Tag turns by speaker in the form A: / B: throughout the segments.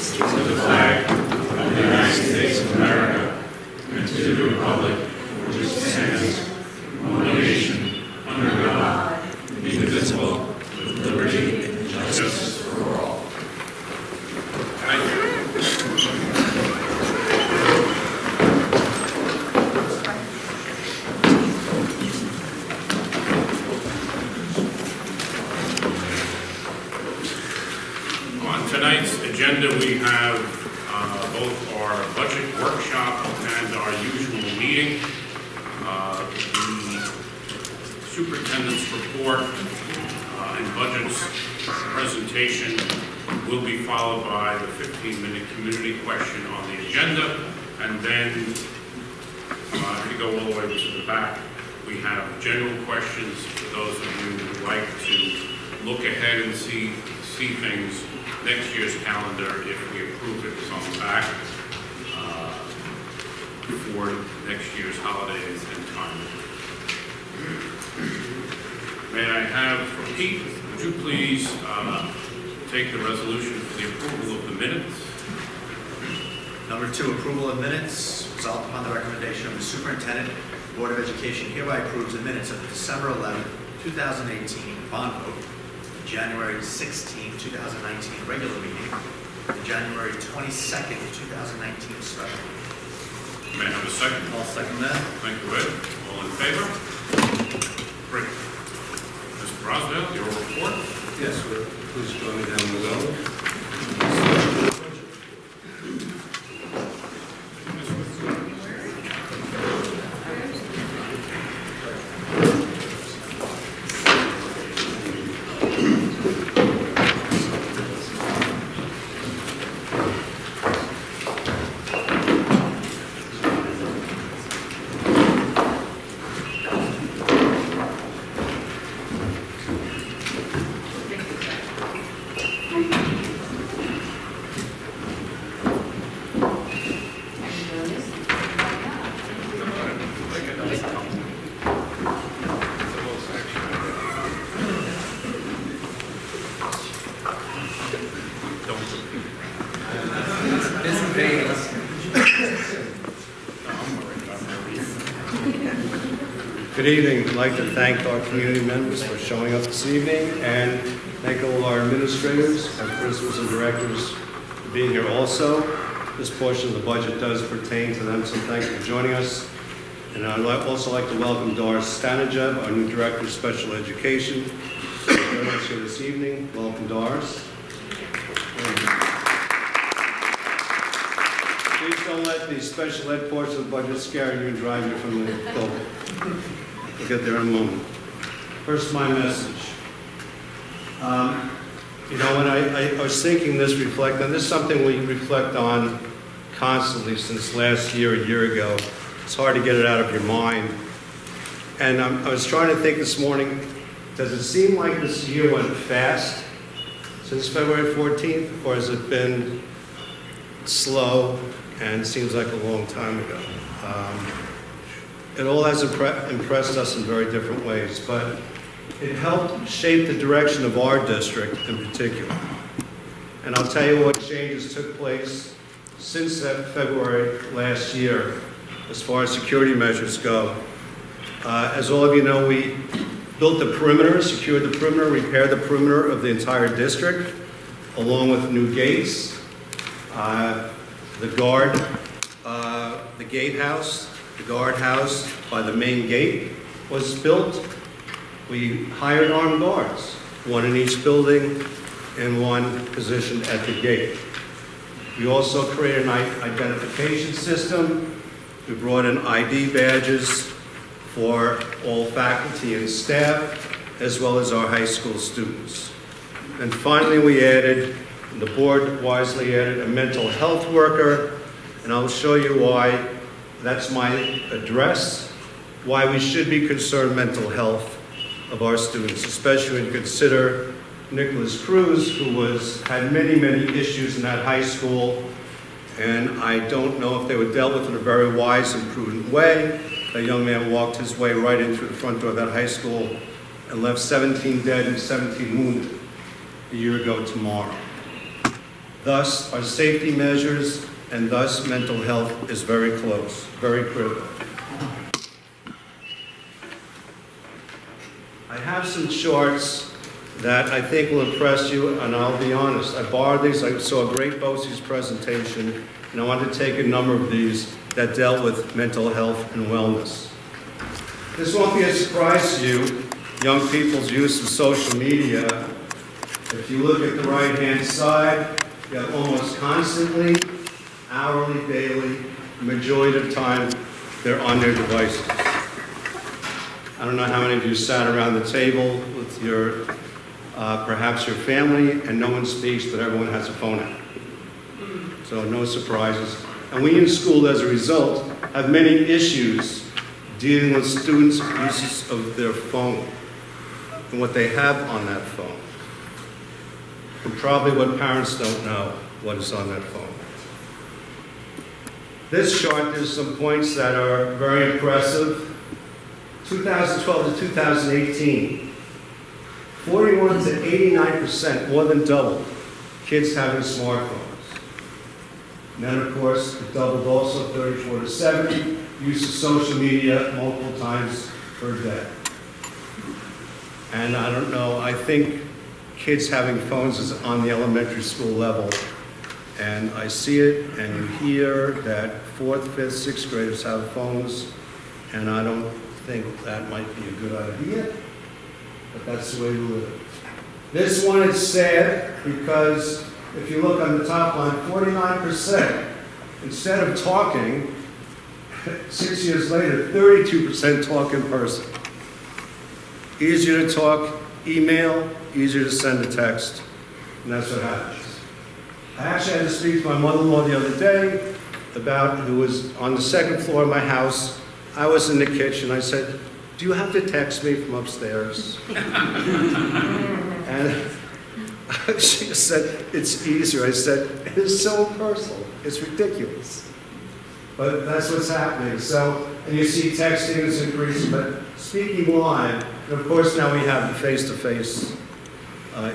A: to the flag of the United States of America and to the republic for which it stands, one nation, under God, indivisible, with liberty and justice for all. Thank you. On tonight's agenda, we have both our budget workshop and our usual meeting. The superintendent's report and budgets presentation will be followed by the 15-minute community question on the agenda. And then, if you go all the way to the back, we have general questions for those of you who would like to look ahead and see things. Next year's calendar, if we approve it, is on the back for next year's holidays and time. May I have, from Pete, would you please take the resolution for the approval of the minutes?
B: Number 2, approval of minutes. Resolved upon the recommendation of the superintendent, the Board of Education hereby approves the minutes of the December 11, 2018 bond vote, the January 16, 2019 regular meeting, the January 22nd, 2019 special meeting.
A: May I have a second?
B: I'll second that.
A: Thank you, Ed. All in favor? Great. Mr. Rosdale, your report?
C: Yes, sir. Please join me down below. Good evening. I'd like to thank our community members for showing up this evening and thank all our administrators and principals and directors for being here also. This portion of the budget does pertain to them, so thank you for joining us. And I'd also like to welcome Doris Stanijeb, our new Director of Special Education, joining us here this evening. Welcome, Doris. Please don't let the special ed portion of the budget scare you and drive you from the building. We'll get there in a moment. First, my message. When I was thinking this, reflecting, this is something we reflect on constantly since last year, a year ago. It's hard to get it out of your mind. And I was trying to think this morning, does it seem like this year went fast since February 14th, or has it been slow and seems like a long time ago? It all has impressed us in very different ways, but it helped shape the direction of our district in particular. And I'll tell you what changes took place since that February last year as far as security measures go. As all of you know, we built the perimeter, secured the perimeter, repaired the perimeter of the entire district, along with new gates, the gatehouse, the guardhouse by the main gate was built. We hired armed guards, one in each building and one positioned at the gate. We also created an identification system. We brought in ID badges for all faculty and staff, as well as our high school students. And finally, the board wisely added a mental health worker, and I'll show you why that's my address, why we should be concerned mental health of our students, especially when you consider Nicholas Cruz, who had many, many issues in that high school, and I don't know if they were dealt with in a very wise and prudent way. That young man walked his way right in through the front door of that high school and left 17 dead and 17 wounded a year ago tomorrow. Thus, our safety measures and thus mental health is very close, very critical. I have some charts that I think will impress you, and I'll be honest, I borrowed these, I saw Great Bosie's presentation, and I wanted to take a number of these that dealt with mental health and wellness. This won't be a surprise to you, young people's use of social media. If you look at the right-hand side, you have almost constantly, hourly, daily, majority of time, they're on their devices. I don't know how many of you sat around the table with your, perhaps your family, and no one speaks, but everyone has a phone out. So no surprises. And we in school, as a result, have many issues dealing with students' uses of their phone and what they have on that phone. And probably what parents don't know, what is on that phone. This chart, there's some points that are very impressive. 2012 to 2018, 41 to 89%, more than double, kids having smartphones. And then, of course, it doubled also, 34 to 70, use of social media multiple times per day. And I don't know, I think kids having phones is on the elementary school level. And I see it and you hear that 4th, 5th, 6th graders have phones, and I don't think that might be a good idea, but that's the way we live. This one is sad because if you look on the top line, 49%, instead of talking, 6 years later, 32% talk in person. Easier to talk, email, easier to send a text, and that's what happens. I actually had to speak to my mother-in-law the other day about who was on the 2nd floor of my house. I was in the kitchen. I said, "Do you have to text me from upstairs?" And she said, "It's easier." I said, "It is so impersonal. It's ridiculous." But that's what's happening. So, and you see texting is increasing, but speaking live, and of course now we have the face-to-face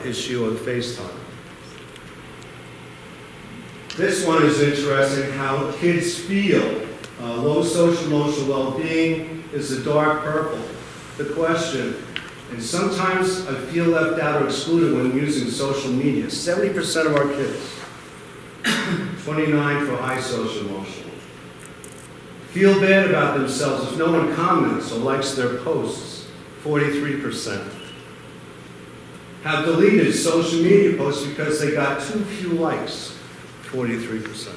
C: issue of FaceTime. This one is interesting, how kids feel. Low social emotional well-being is the dark purple. The question, and sometimes I feel left out or excluded when using social media. 70% of our kids, 29 for high social emotional. Feel bad about themselves if no one comments or likes their posts, 43%. Have deleted social media posts because they got too few likes, 43%.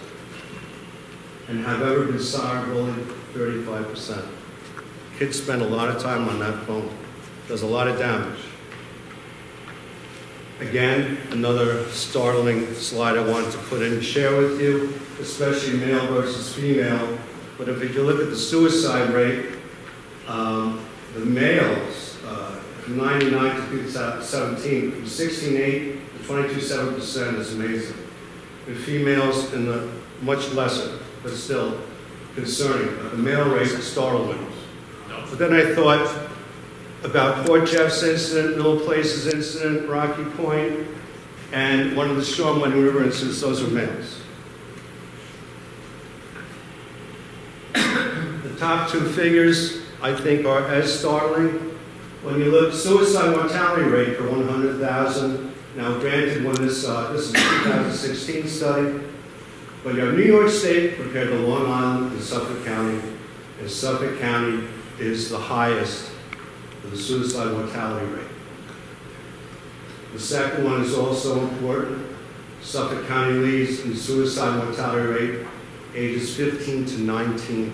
C: And have ever been cyberbullied, 35%. Kids spend a lot of time on that phone. Does a lot of damage. Again, another startling slide I wanted to put in and share with you, especially male versus female. But if you look at the suicide rate, the males, from 99 to 2017, from 16.8 to 22.7% is amazing. The females in the much lesser, but still concerning. But the male rate startled me. But then I thought about Port Jeff's incident, Middle Place's incident, Rocky Point, and one of the Stormwind River incidents. Those are males. The top two figures, I think, are as startling. When you look, suicide mortality rate per 100,000. Now, granted, when this is a 2016 study, but you have New York State compared to Long Island and Suffolk County, and Suffolk County is the highest for the suicide mortality rate. The second one is also important. Suffolk County leads in suicide mortality rate ages 15 to 19.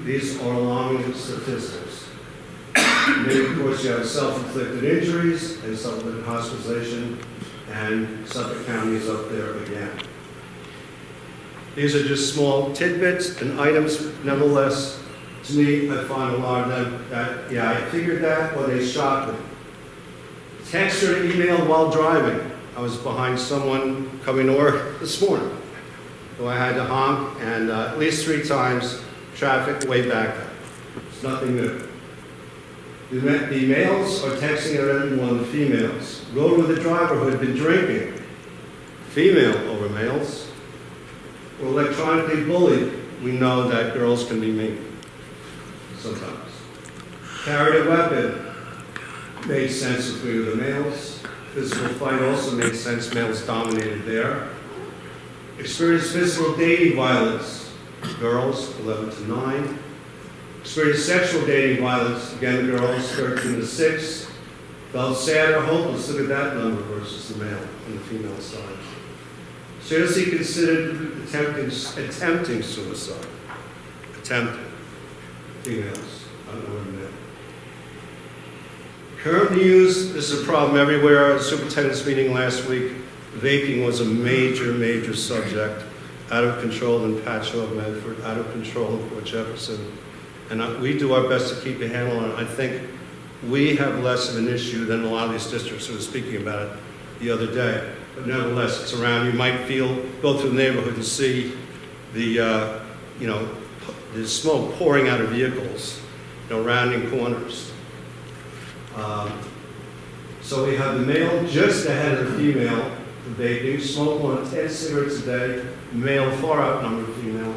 C: These are alarming statistics. And then, of course, you have self-inflicted injuries and self-inflicted hospitalization, and Suffolk County is up there again. These are just small tidbits and items. Nevertheless, to me, I find a lot of them that, yeah, I figured that, or they shocked me. Text or email while driving. I was behind someone coming to work this morning, so I had to honk, and at least 3 times, traffic way back up. It's nothing new. The males are texting at more than the females. Rode with a driver who had been drinking. female over males. We're electronically bullied. We know that girls can be mean sometimes. Carried a weapon made sense if we were the males. Physical fight also made sense, males dominated there. Experienced physical dating violence, girls 11 to 9. Experienced sexual dating violence, again girls 13 to 6. Felt sad or hopeless, look at that number versus the male on the female side. Seriously considered attempting suicide. Attempting. Females, I don't know what male. Currently used, this is a problem everywhere. At the superintendent's meeting last week, vaping was a major, major subject. Out of control in Patchogue, Medford, out of control in Port Jefferson. And we do our best to keep a handle on it. I think we have less of an issue than a lot of these districts who were speaking about it the other day. But nevertheless, it's around. You might go through the neighborhood and see the, the smoke pouring out of vehicles, rounding corners. So we have the male just ahead of the female for vaping, smoke more than 10 cigarettes a day, male far outnumbered female.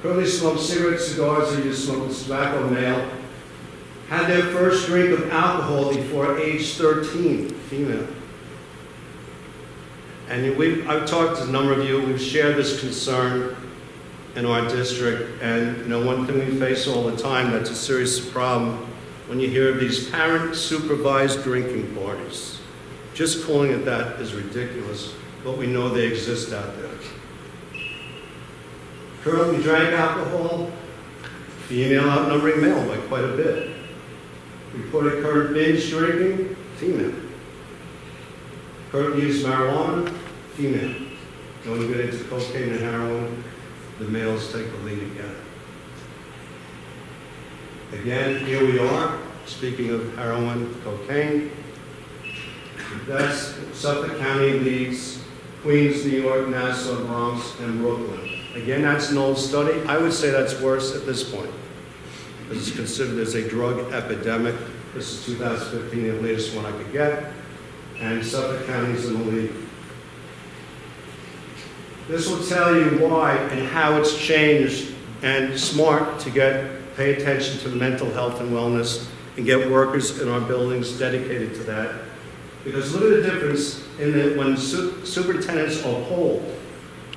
C: Currently smoke cigarettes, cigars, or use smoking tobacco, male. Had their first drink of alcohol before age 13, female. And I've talked to a number of you, we've shared this concern in our district, and one thing we face all the time that's a serious problem when you hear of these parent-supervised drinking parties. Just calling it that is ridiculous, but we know they exist out there. Currently drank alcohol, female outnumbering male by quite a bit. Reported current binge drinking, female. Currently use marijuana, female. When we get into cocaine and heroin, the males take the lead again. Again, here we are, speaking of heroin, cocaine. That's Suffolk County leads Queens, New York, Nassau, Bronx, and Brooklyn. Again, that's an old study. I would say that's worse at this point. This is considered as a drug epidemic. This is 2015, the latest one I could get. And Suffolk County's in the lead. This will tell you why and how it's changed, and smart to pay attention to mental health and wellness and get workers in our buildings dedicated to that. Because look at the difference when superintendents are polled.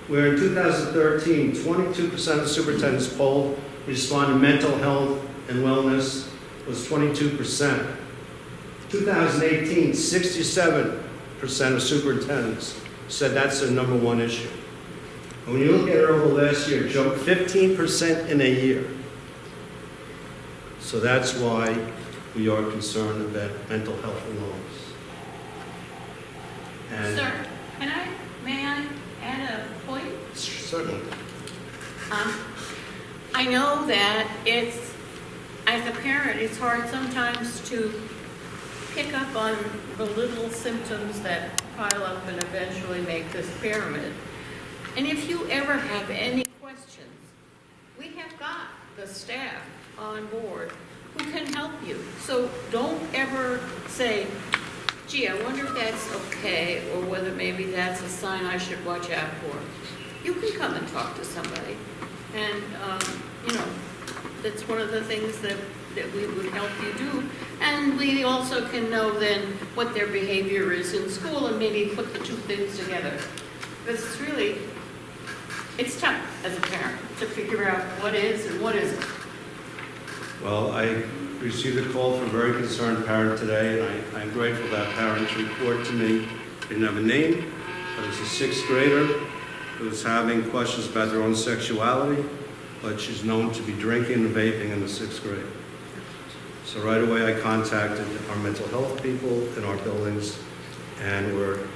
C: Where in 2013, 22% of superintendents polled responded to mental health and wellness was 22%. 2018, 67% of superintendents said that's their number one issue. And when you look at it over the last year, it jumped 15% in a year. So that's why we are concerned about mental health and wellness. And
D: Sir, may I add a point?
C: certainly.
D: I know that as a parent, it's hard sometimes to pick up on the little symptoms that pile up and eventually make this pyramid. And if you ever have any questions, we have got the staff on board who can help you. So don't ever say, gee, I wonder if that's okay, or whether maybe that's a sign I should watch out for. You can come and talk to somebody. And, that's one of the things that we would help you do. And we also can know then what their behavior is in school and maybe put the two things together. Because it's tough as a parent to figure out what is and what isn't.
C: Well, I received a call from a very concerned parent today, and I'm grateful that parents report to me. They didn't have a name, but it's a sixth grader who's having questions about their own sexuality, but she's known to be drinking and vaping in the sixth grade. So right away I contacted our mental health people in our buildings, and we're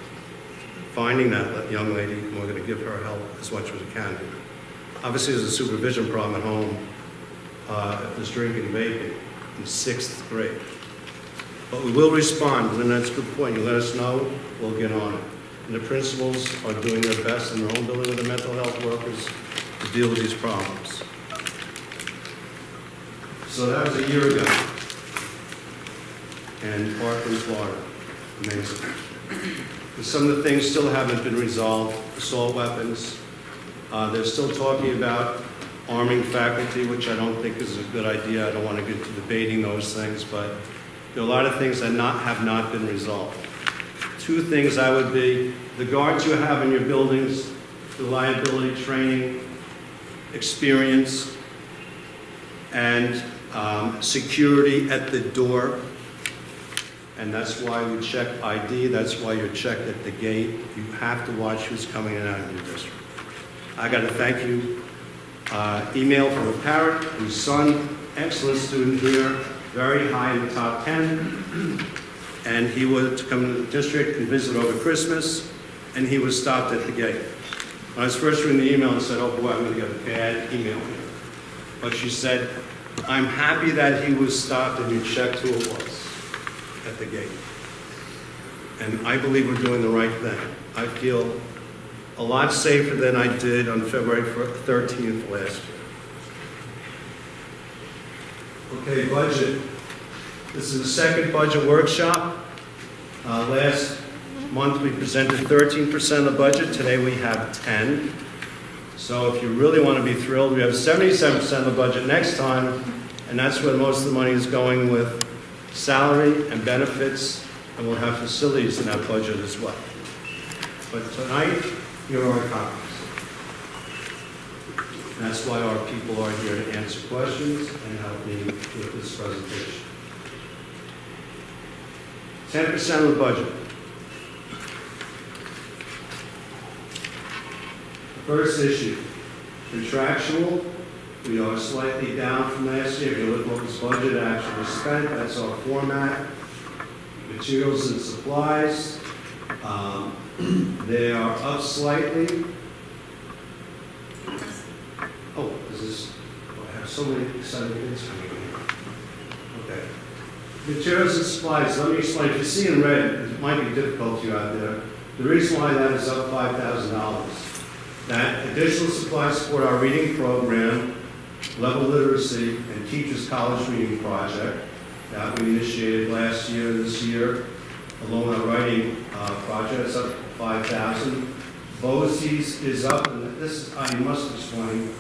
C: finding that young lady, and we're going to give her help as much as we can. Obviously, there's a supervision problem at home if there's drinking and vaping in sixth grade. But we will respond, and that's a good point. You let us know, we'll get on it. And the principals are doing their best in their own building with the mental health workers to deal with these problems. So that was a year ago in Parkland, Florida. Amazing. And some of the things still haven't been resolved, assault weapons. They're still talking about arming faculty, which I don't think is a good idea. I don't want to get to debating those things, but there are a lot of things that have not been resolved. Two things I would be, the guards you have in your buildings, reliability training, experience, and security at the door. And that's why we check ID, that's why you're checked at the gate. You have to watch who's coming in and out of your district. I got to thank you. Email from a parent whose son, excellent student here, very high in the top 10. And he was to come to the district and visit over Christmas, and he was stopped at the gate. When I was first reading the email, I said, oh boy, I'm going to get a bad email here. But she said, I'm happy that he was stopped and you checked who it was at the gate. And I believe we're doing the right thing. I feel a lot safer than I did on February 13th last year. Okay, budget. This is the second budget workshop. Last month we presented 13% of the budget. Today we have 10. So if you really want to be thrilled, we have 77% of the budget next time, and that's where most of the money is going with salary and benefits, and we'll have facilities in that budget as well. But tonight, here are our copies. That's why our people are here to answer questions and help me with this presentation. 10% of the budget. First issue, contractual. We are slightly down from last year. If you look what was budget actually spent, that's our format. Materials and supplies, they are up slightly. Oh, I have so many exciting things coming in. Okay. Materials and supplies, let me explain. If you see in red, it might be difficult to you out there. The reason why that is up $5,000. That additional supplies support our reading program, level literacy, and teachers college reading project that we initiated last year, this year, along with our writing project. It's up $5,000. BOCES is up, and this I must explain.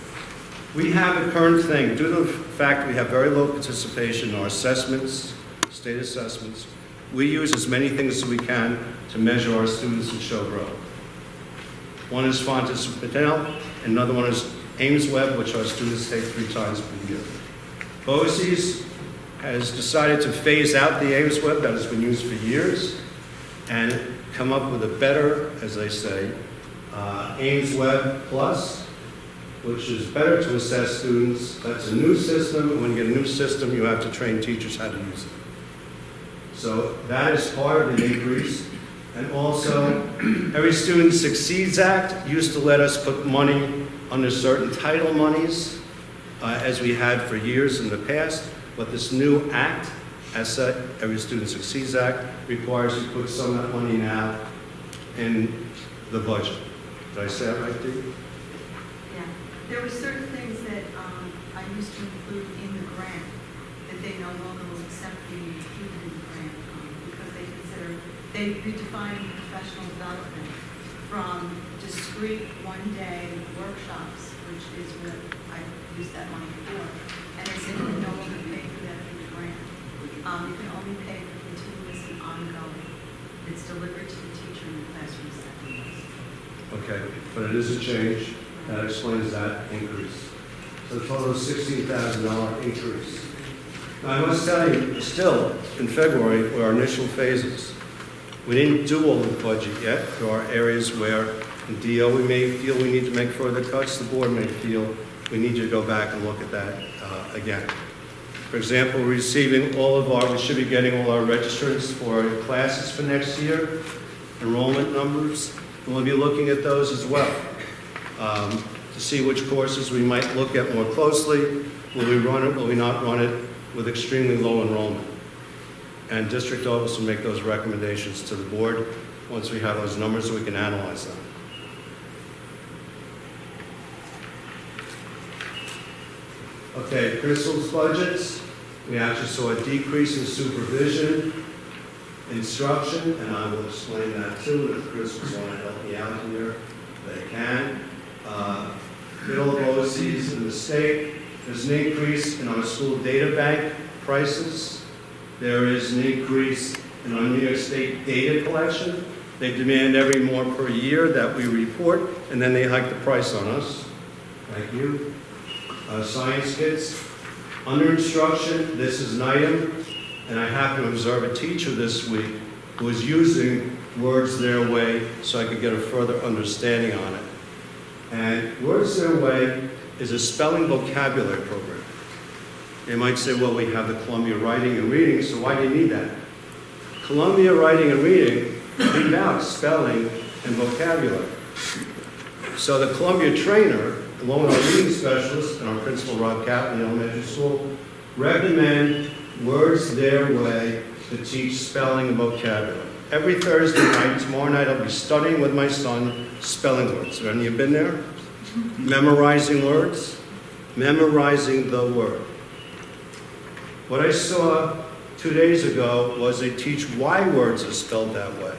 C: We have a current thing, due to the fact we have very low participation in our assessments, state assessments, we use as many things as we can to measure our students and show growth. One is Fontes Patel, and another one is Ames Web, which our students take 3 times per year. BOCES has decided to phase out the Ames Web that has been used for years and come up with a better, as they say, Ames Web Plus, which is better to assess students. That's a new system, and when you get a new system, you have to train teachers how to use it. So that is part of the increase. And also, Every Student Succeeds Act used to let us put money under certain title monies, as we had for years in the past, but this new act, ESSA, Every Student Succeeds Act, requires you to put some of that money now in the budget. Did I say that right, Dee?
E: Yeah, there were certain things that I used to include in the grant that they no longer will accept being included in the grant because they redefine professional development from discrete one-day workshops, which is what I used that money for, and they said you can no longer pay for that through the grant. You can only pay for continuous and ongoing. It's delivered to the teacher in the classroom setting.
C: Okay, but it is a change. That explains that increase. So the total is $16,000 increase. Now, I must tell you, still, in February, were our initial phases. We didn't do all the budget yet. There are areas where in DO we may feel we need to make further cuts. The board may feel we need to go back and look at that again. For example, we're receiving we should be getting all our registrants for our classes for next year, enrollment numbers. And we'll be looking at those as well to see which courses we might look at more closely. Will we run it, will we not run it with extremely low enrollment? And district office will make those recommendations to the board once we have those numbers so we can analyze them. Okay, Crystal's budgets. We actually saw a decrease in supervision. instruction, and I will explain that too, if Chris was want to help me out here, they can. Middle BOCES in the state. There's an increase in our school data bank prices. There is an increase in our New York State data collection. They demand every more per year that we report, and then they hike the price on us. Thank you. Science kits. Under instruction, this is an item, and I happened to observe a teacher this week who was using Words Their Way so I could get a further understanding on it. And Words Their Way is a spelling vocabulary program. They might say, well, we have the Columbia Writing and Reading, so why do you need that? Columbia Writing and Reading leave out spelling and vocabulary. So the Columbia trainer, along with our reading specialist and our principal, Rob Catley, elementary school, recommend Words Their Way to teach spelling and vocabulary. Every Thursday night, tomorrow night, I'll be studying with my son spelling words. Have any of you been there? Memorizing words? Memorizing the word. What I saw 2 days ago was they teach why words are spelled that way.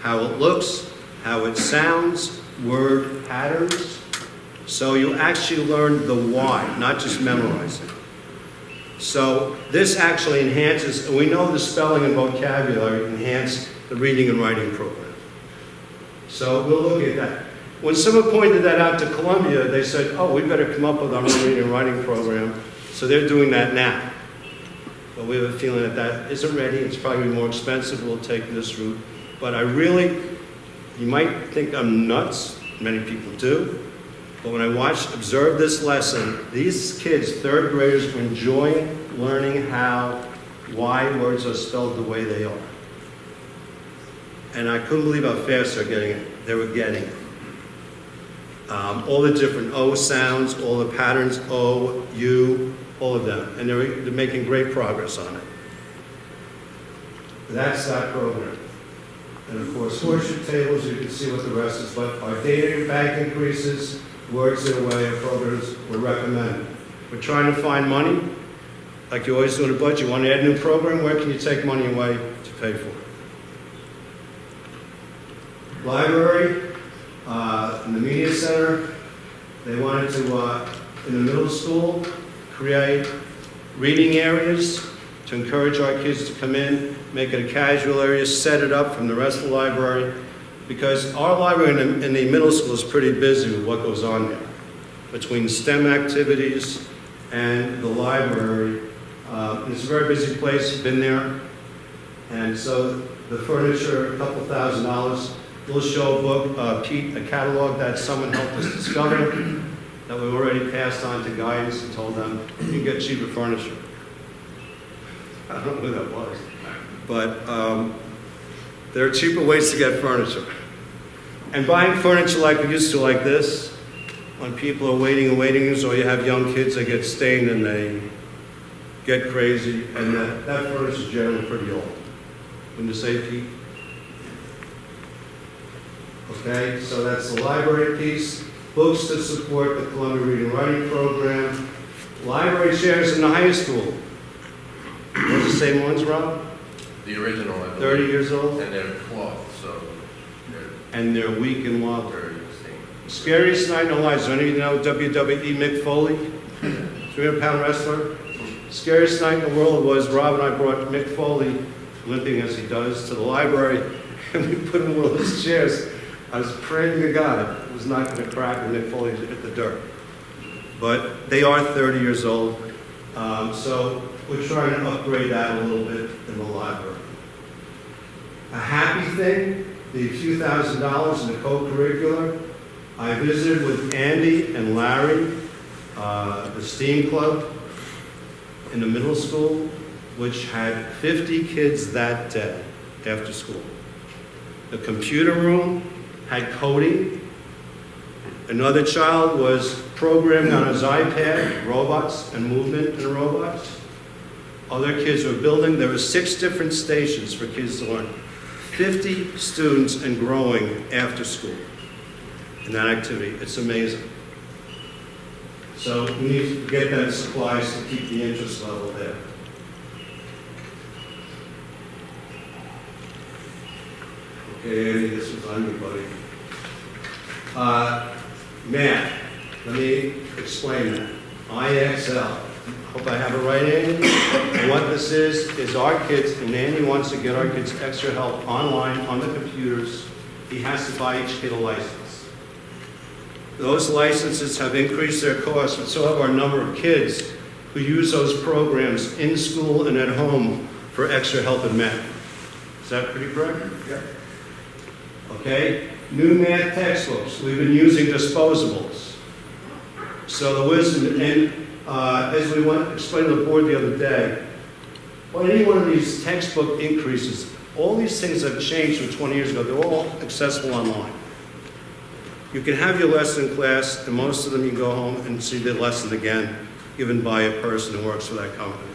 C: How it looks, how it sounds, word patterns. So you actually learn the why, not just memorize it. So this actually enhances, and we know the spelling and vocabulary enhance the reading and writing program. So we'll look at that. When someone pointed that out to Columbia, they said, oh, we better come up with our own reading and writing program. So they're doing that now. But we have a feeling that that isn't ready. It's probably more expensive. We'll take this route. But I really, you might think I'm nuts. Many people do. But when I observed this lesson, these kids, third graders, were enjoying learning why words are spelled the way they are. And I couldn't believe how fast they were getting it. All the different O sounds, all the patterns, O, U, all of them. And they're making great progress on it. That's that program. And of course, horseshoe tables, you can see what the rest is. But our data bank increases, Words Their Way programs we recommend. We're trying to find money. Like you always do in a budget, you want to add a new program, where can you take money away to pay for it? Library, in the media center, they wanted to, in the middle school, create reading areas to encourage our kids to come in, make it a casual area, set it up from the rest of the library, because our library in the middle school is pretty busy with what goes on there. Between STEM activities and the library, it's a very busy place, been there. And so the furniture, a couple $1,000s, we'll show a book, a catalog that someone helped us discover, that we've already passed on to guidance and told them, you can get cheaper furniture. I don't know who that was. But there are cheaper ways to get furniture. And buying furniture like we used to, like this, when people are waiting in waiting rooms, or you have young kids that get stained and they get crazy, and that furniture is generally pretty old. Wouldn't you say, Pete? Okay, so that's the library piece. Books to support the Columbia Reading and Writing Program. Library chairs in the high school. What's the same ones, Rob?
F: The original, I believe.
C: 30 years old?
F: And they're cloth, so
C: And they're weak and
F: they're
C: wobbly.
F: very distinct.
C: Scariest night in our lives. Do any of you know WWE Mick Foley? 300-pound wrestler? Scariest night in the world was Rob and I brought Mick Foley, limping as he does, to the library, and we put him in one of his chairs. I was praying to God it was not going to crack and Mick Foley hit the dirt. But they are 30 years old, so we're trying to upgrade that a little bit in the library. A happy thing, the few $1,000s in the co-curricular. I visited with Andy and Larry, the STEAM Club in the middle school, which had 50 kids that day after school. The computer room had coding. Another child was programming on his iPad, robots and movement in robots. Other kids were building. There were 6 different stations for kids to learn. 50 students and growing after school in that activity. It's amazing. So we need to get that supplies to keep the interest level there. Okay, Andy, this is on you, buddy. Math, let me explain that. IXL, hope I have it right, Andy. And what this is our kids, and Andy wants to get our kids extra help online, on the computers. He has to buy each kid a license. Those licenses have increased their cost, but so have our number of kids who use those programs in school and at home for extra help in math. Is that pretty correct?
B: Yep.
C: Okay, new math textbooks, we've been using disposables. So the wisdom, and as we explained to the board the other day, on any one of these textbook increases, all these things have changed from 20 years ago. They're all accessible online. You can have your lesson in class, and most of them you can go home and see the lesson again, given by a person who works for that company.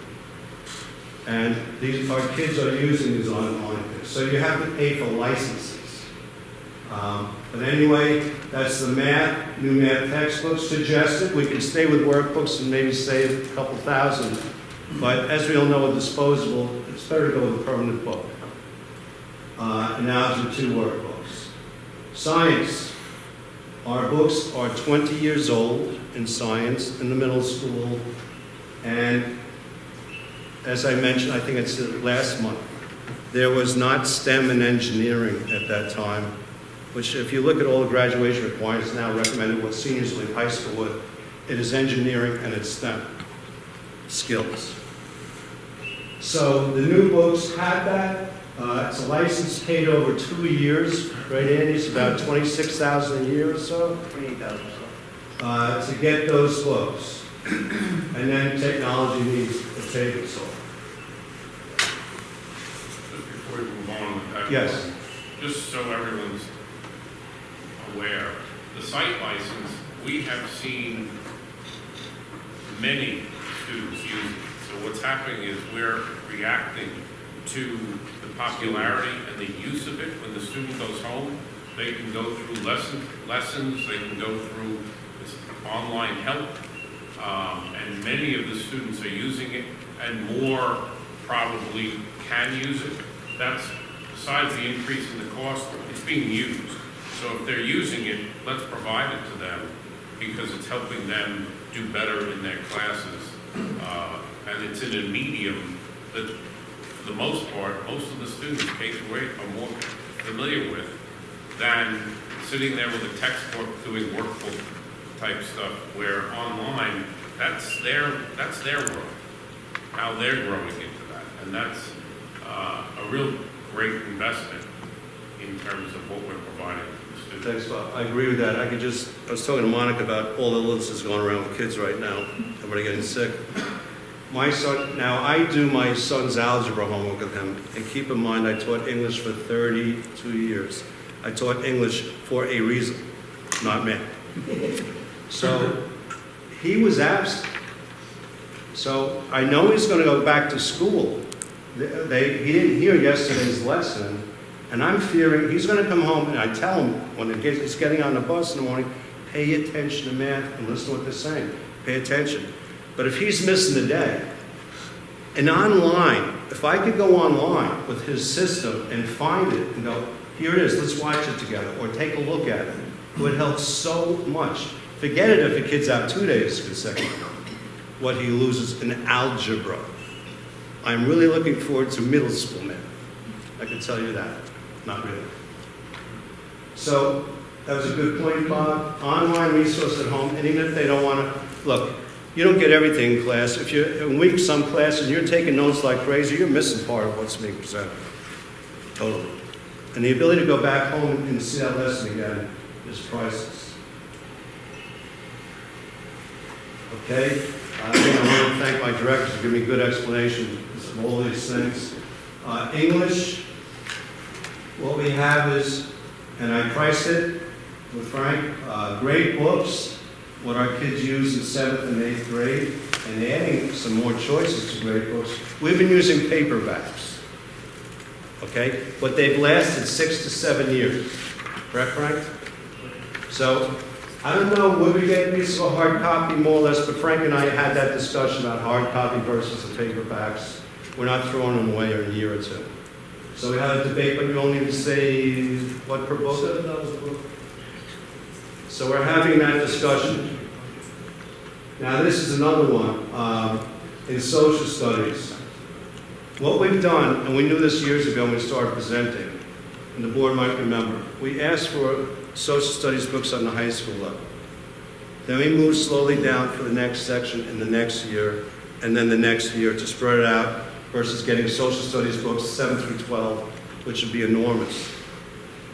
C: And our kids are using these online things. So you have to pay for licenses. But anyway, that's the math, new math textbooks suggested. We can stay with workbooks and maybe save a couple thousand. But as we all know, with disposable, it's better to go with a permanent book. And now to 2 workbooks. Science. Our books are 20 years old in science in the middle school. And as I mentioned, I think it's last month, there was not STEM and engineering at that time, which if you look at all the graduation requirements now recommended what seniors leave high school with, it is engineering and it's STEM skills. So the new books had that. It's a license paid over 2 years, right, Andy? It's about $26,000 a year or so.
B: $28,000.
C: To get those books. And then technology needs a table saw.
A: Just before we move on with that.
C: Yes.
A: Just so everyone's aware, the site license, we have seen many students use it. So what's happening is we're reacting to the popularity and the use of it. When the student goes home, they can go through lessons, they can go through this online help, and many of the students are using it, and more probably can use it. That's, besides the increase in the cost, it's being used. So if they're using it, let's provide it to them, because it's helping them do better in their classes. And it's in a medium that, for the most part, most of the students, K-8, are more familiar with than sitting there with a textbook doing workbook type stuff, where online, that's their world, how they're growing into that. And that's a real great investment in terms of what we're providing to the students.
C: Thanks, Bob. I agree with that. I was talking to Monica about all the illnesses going around with kids right now. Everybody getting sick. My son, now I do my son's algebra homework with him. And keep in mind, I taught English for 32 years. I taught English for a reason, not math. So he was absent. So I know he's going to go back to school. He didn't hear yesterday's lesson. And I'm fearing he's going to come home, and I tell him when he's getting on the bus in the morning, pay attention to math and listen to what they're saying. Pay attention. But if he's missing the day, and online, if I could go online with his system and find it and go, here it is, let's watch it together, or take a look at it, it would help so much. Forget it if a kid's out 2 days consecutively, what he loses in algebra. I'm really looking forward to middle school math. I can tell you that. Not really. So that was a good point, Bob. Online resource at home, and even if they don't want to, look, you don't get everything in class. If you're in week some classes, you're taking notes like crazy, you're missing part of what's being presented. Totally. And the ability to go back home and see that lesson again is priceless. Okay? Again, I want to thank my directors for giving me good explanation of all these things. English, what we have is, and I priced it with Frank, great books, what our kids use in 7th and 8th grade, and adding some more choices to great books. We've been using paperbacks, okay? But they've lasted 6 to 7 years, correct, Frank? So, I don't know, would we get a piece of a hard copy more or less, but Frank and I had that discussion about hard copy versus the paperbacks. We're not throwing them away in a year or two. So we had a debate, but you only need to say what per book?
G: $7 a book.
C: So we're having that discussion. Now, this is another one, in social studies. What we've done, and we knew this years ago when we started presenting, and the board might remember, we asked for social studies books on the high school level. Then we moved slowly down for the next section in the next year, and then the next year to spread it out versus getting social studies books 7 through 12, which would be enormous.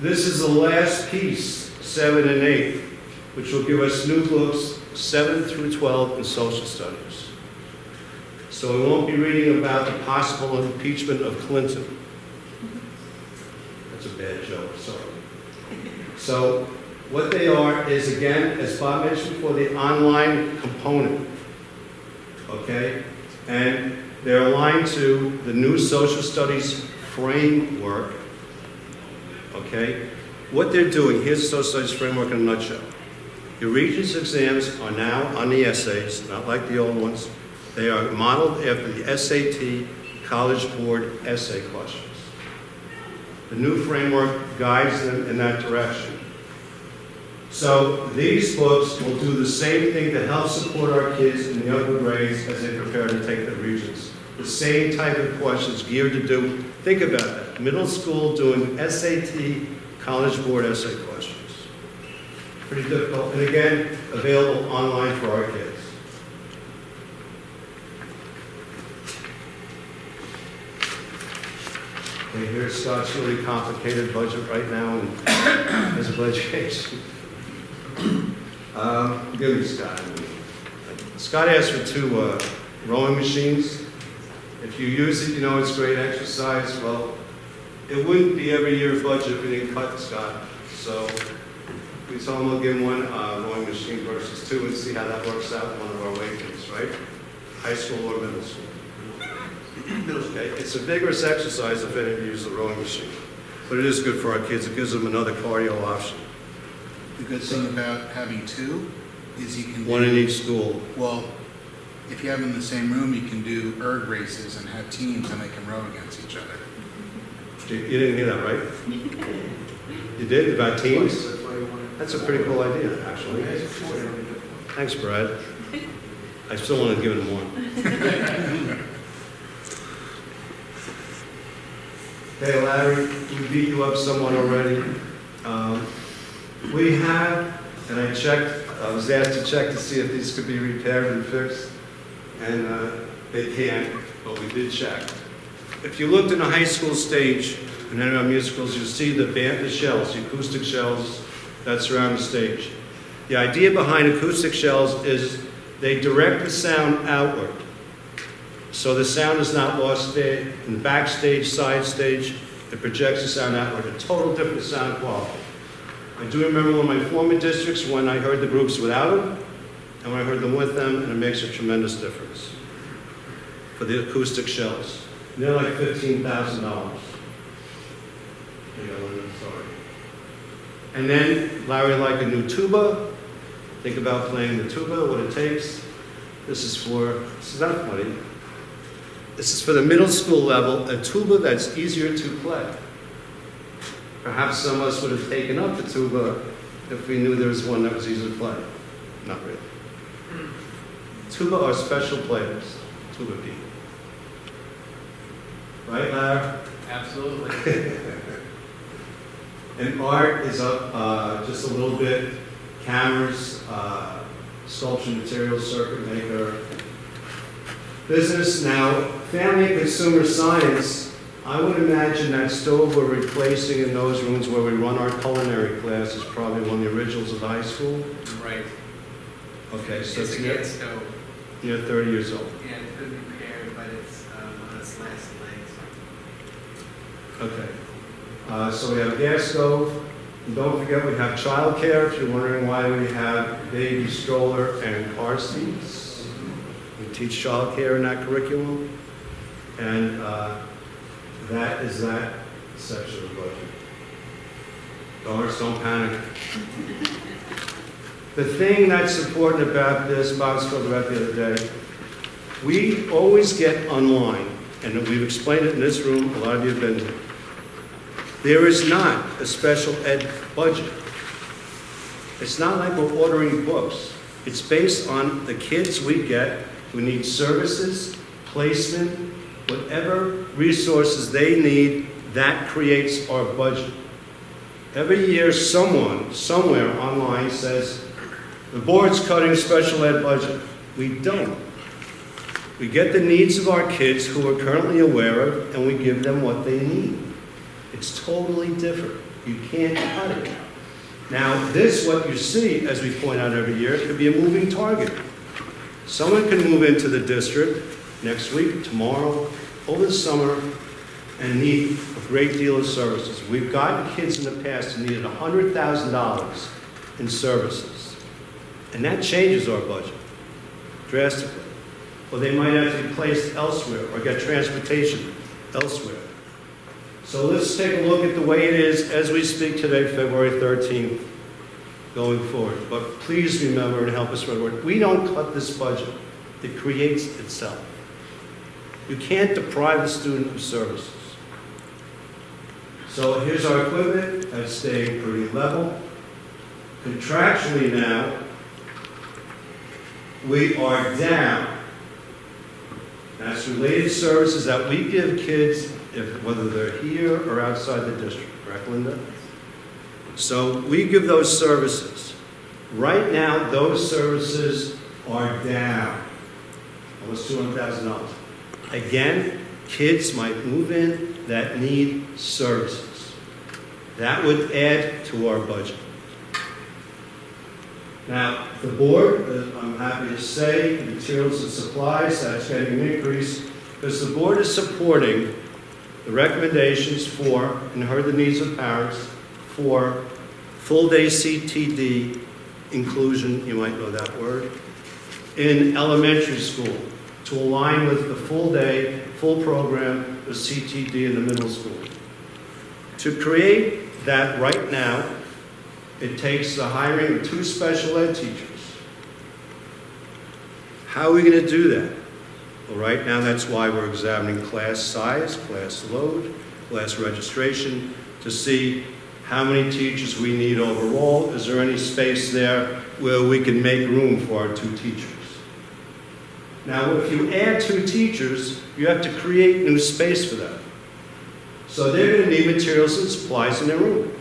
C: This is the last piece, 7 and 8, which will give us new books 7 through 12 in social studies. So we won't be reading about the possible impeachment of Clinton. That's a bad joke, sorry. So what they are is, again, as Bob mentioned before, the online component, okay? And they're aligned to the new social studies framework, okay? What they're doing, here's the social studies framework in a nutshell. Your Regents exams are now on the essays, not like the old ones. They are modeled after the SAT College Board essay questions. The new framework guides them in that direction. So these books will do the same thing to help support our kids in the upper grades as they prepare to take the Regents. The same type of questions geared to do, think about that, middle school doing SAT College Board essay questions. Pretty difficult, and again, available online for our kids. Okay, here's Scott's really complicated budget right now in physical education. Give me Scott. Scott asked for 2 rowing machines. If you use it, you know it's great exercise. Well, it wouldn't be every year's budget if we didn't cut Scott. So we told him we'll give him 1 rowing machine versus 2 and see how that works out in one of our weight rooms, right? High school or middle school. Okay, it's a vigorous exercise if any of you use the rowing machine, but it is good for our kids. It gives them another cardio option.
H: The good thing about having 2 is you can do...
C: 1 in each school.
H: Well, if you have them in the same room, you can do erg races and have teams and they can row against each other.
C: You didn't hear that, right? You did, about teams? That's a pretty cool idea, actually. Thanks, Brad. I still want to give him 1. Hey, Larry, we beat you up somewhat already. We have, and I was asked to check to see if these could be repaired and fixed, and they can't, but we did check. If you looked in the high school stage, in any of our musicals, you see the shells, the acoustic shells that surround the stage. The idea behind acoustic shells is they direct the sound outward. So the sound is not lost there in the backstage, side stage. It projects the sound outward, a total different sound quality. I do remember one of my former districts when I heard the groups without them and when I heard them with them, and it makes a tremendous difference for the acoustic shells. And they're like $15,000. Sorry. And then Larry would like a new tuba. Think about playing the tuba, what it takes. This is not funny. This is for the middle school level, a tuba that's easier to play. Perhaps some of us would have taken up the tuba if we knew there was one that was easy to play. Not really. Tuba are special players, tuba people. Right, Larry?
G: Absolutely.
C: And art is up just a little bit. Cameras, sculpture materials, circuit maker. Business now, family and consumer science. I would imagine that stove we're replacing in those rooms where we run our culinary class is probably one of the originals of the high school.
G: Right.
C: Okay, so
G: It's a gas stove.
C: You're 30 years old.
G: Yeah, it could be repaired, but it's on its last legs.
C: Okay. So we have a gas stove. And don't forget we have childcare, if you're wondering why we have baby stroller and car seats. We teach childcare in that curriculum. And that is that section of the budget. Dollars, don't panic. The thing that's important about this, Bob spoke about the other day, we always get online, and we've explained it in this room, a lot of you have been here. There is not a special ed budget. It's not like we're ordering books. It's based on the kids we get who need services, placement, whatever resources they need, that creates our budget. Every year, someone, somewhere online says, the board's cutting special ed budget. We don't. We get the needs of our kids who we're currently aware of, and we give them what they need. It's totally different. You can't cut it. Now, this, what you see, as we point out every year, could be a moving target. Someone can move into the district next week, tomorrow, over the summer, and need a great deal of services. We've gotten kids in the past who needed $100,000 in services, and that changes our budget drastically. Or they might have to be placed elsewhere or get transportation elsewhere. So let's take a look at the way it is as we speak today, February 13th, going forward. But please remember and help us remember, we don't cut this budget. It creates itself. You can't deprive the student of services. So here's our equipment. That's staying pretty level. Contractually now, we are down. That's related services that we give kids, whether they're here or outside the district. Correct, Linda? So we give those services. Right now, those services are down. Almost $200,000. Again, kids might move in that need services. That would add to our budget. Now, the board, I'm happy to say, materials and supplies, that's getting an increase, because the board is supporting the recommendations for, and heard the needs of parents, for full-day CTD inclusion, you might know that word, in elementary school, to align with the full-day, full program of CTD in the middle school. To create that right now, it takes the hiring of 2 special ed teachers. How are we going to do that? Well, right now, that's why we're examining class size, class load, class registration, to see how many teachers we need overall. Is there any space there where we can make room for our 2 teachers? Now, if you add 2 teachers, you have to create new space for them. So they're going to need materials and supplies in their room.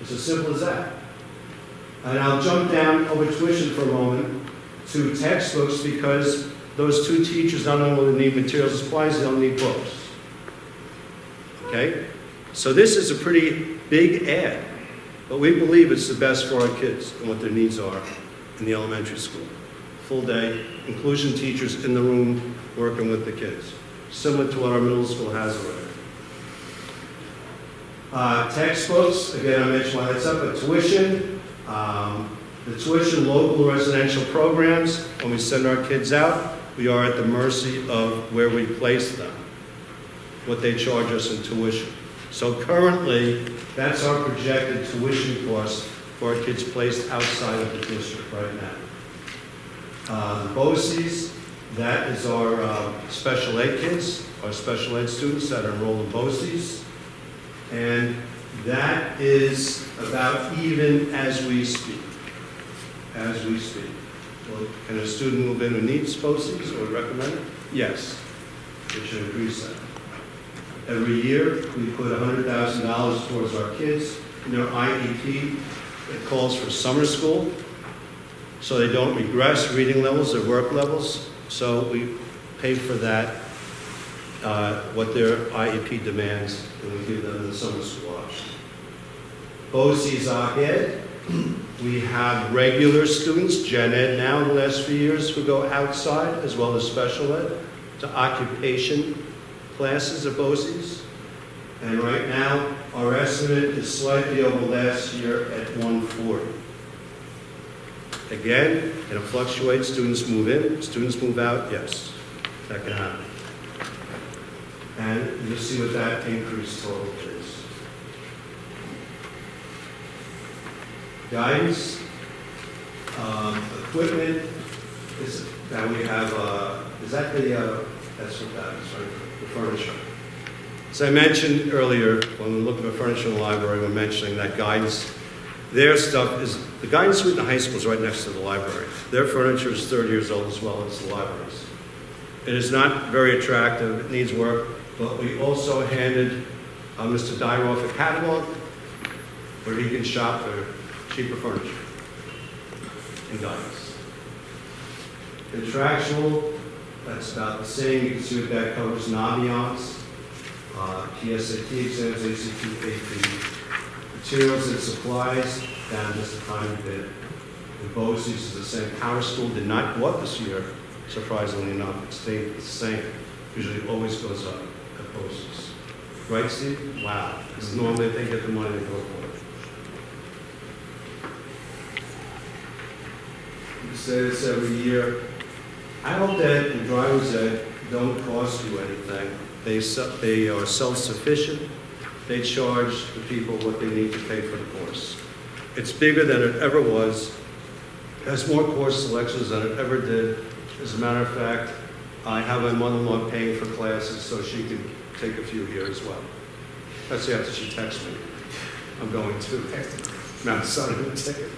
C: It's as simple as that. And I'll jump down over tuition for a moment to textbooks, because those 2 teachers not only will need materials and supplies, they'll need books. Okay? So this is a pretty big add, but we believe it's the best for our kids and what their needs are in the elementary school. Full day, inclusion teachers in the room working with the kids, similar to what our middle school has already. Textbooks, again, I mentioned why that's up, but tuition, the tuition, local residential programs, when we send our kids out, we are at the mercy of where we place them, what they charge us in tuition. So currently, that's our projected tuition cost for our kids placed outside of the district right now. The BOCES, that is our special ed kids, our special ed students that are enrolled in BOCES. And that is about even as we speak. As we speak. Well, can a student move in who needs BOCES or recommend it? Yes. It should increase that. Every year, we put $100,000 towards our kids in their IEP. It calls for summer school, so they don't regress reading levels or work levels. So we pay for that, what their IEP demands, and we give them the summer school option. BOCES Ed, we have regular students, Gen Ed now in the last few years, who go outside, as well as special ed, to occupation classes of BOCES. And right now, our estimate is slightly over last year at 140. Again, it'll fluctuate. Students move in, students move out. Yes, that can happen. And you'll see what that increase total is. Guidance, equipment, is that we have, is that the, that's what that is, right? The furniture. As I mentioned earlier, when we look at the furniture in the library, we're mentioning that guidance, their stuff is, the guidance suite in the high school is right next to the library. Their furniture is 30 years old as well as the library's. It is not very attractive, it needs work, but we also handed Mr. Dyroff a catalog where he can shop for cheaper furniture and guidance. Contractual, that's about the same. You can see what that covers: Naviance, PSAT exams, ACT, AP, materials and supplies, down just a tiny bit. And BOCES is the same. Power School did not go up this year, surprisingly enough. It stayed the same. Usually it always goes up at BOCES. Right, Steve? Wow. Because normally if they get the money, they go for it. We say this every year. Adult ed and driver's ed don't cost you anything. They are self-sufficient. They charge the people what they need to pay for the course. It's bigger than it ever was. It has more course selections than it ever did. As a matter of fact, I have my mother-in-law paying for classes so she can take a few here as well. That's after she texts me. I'm going to Mount Sunny to take a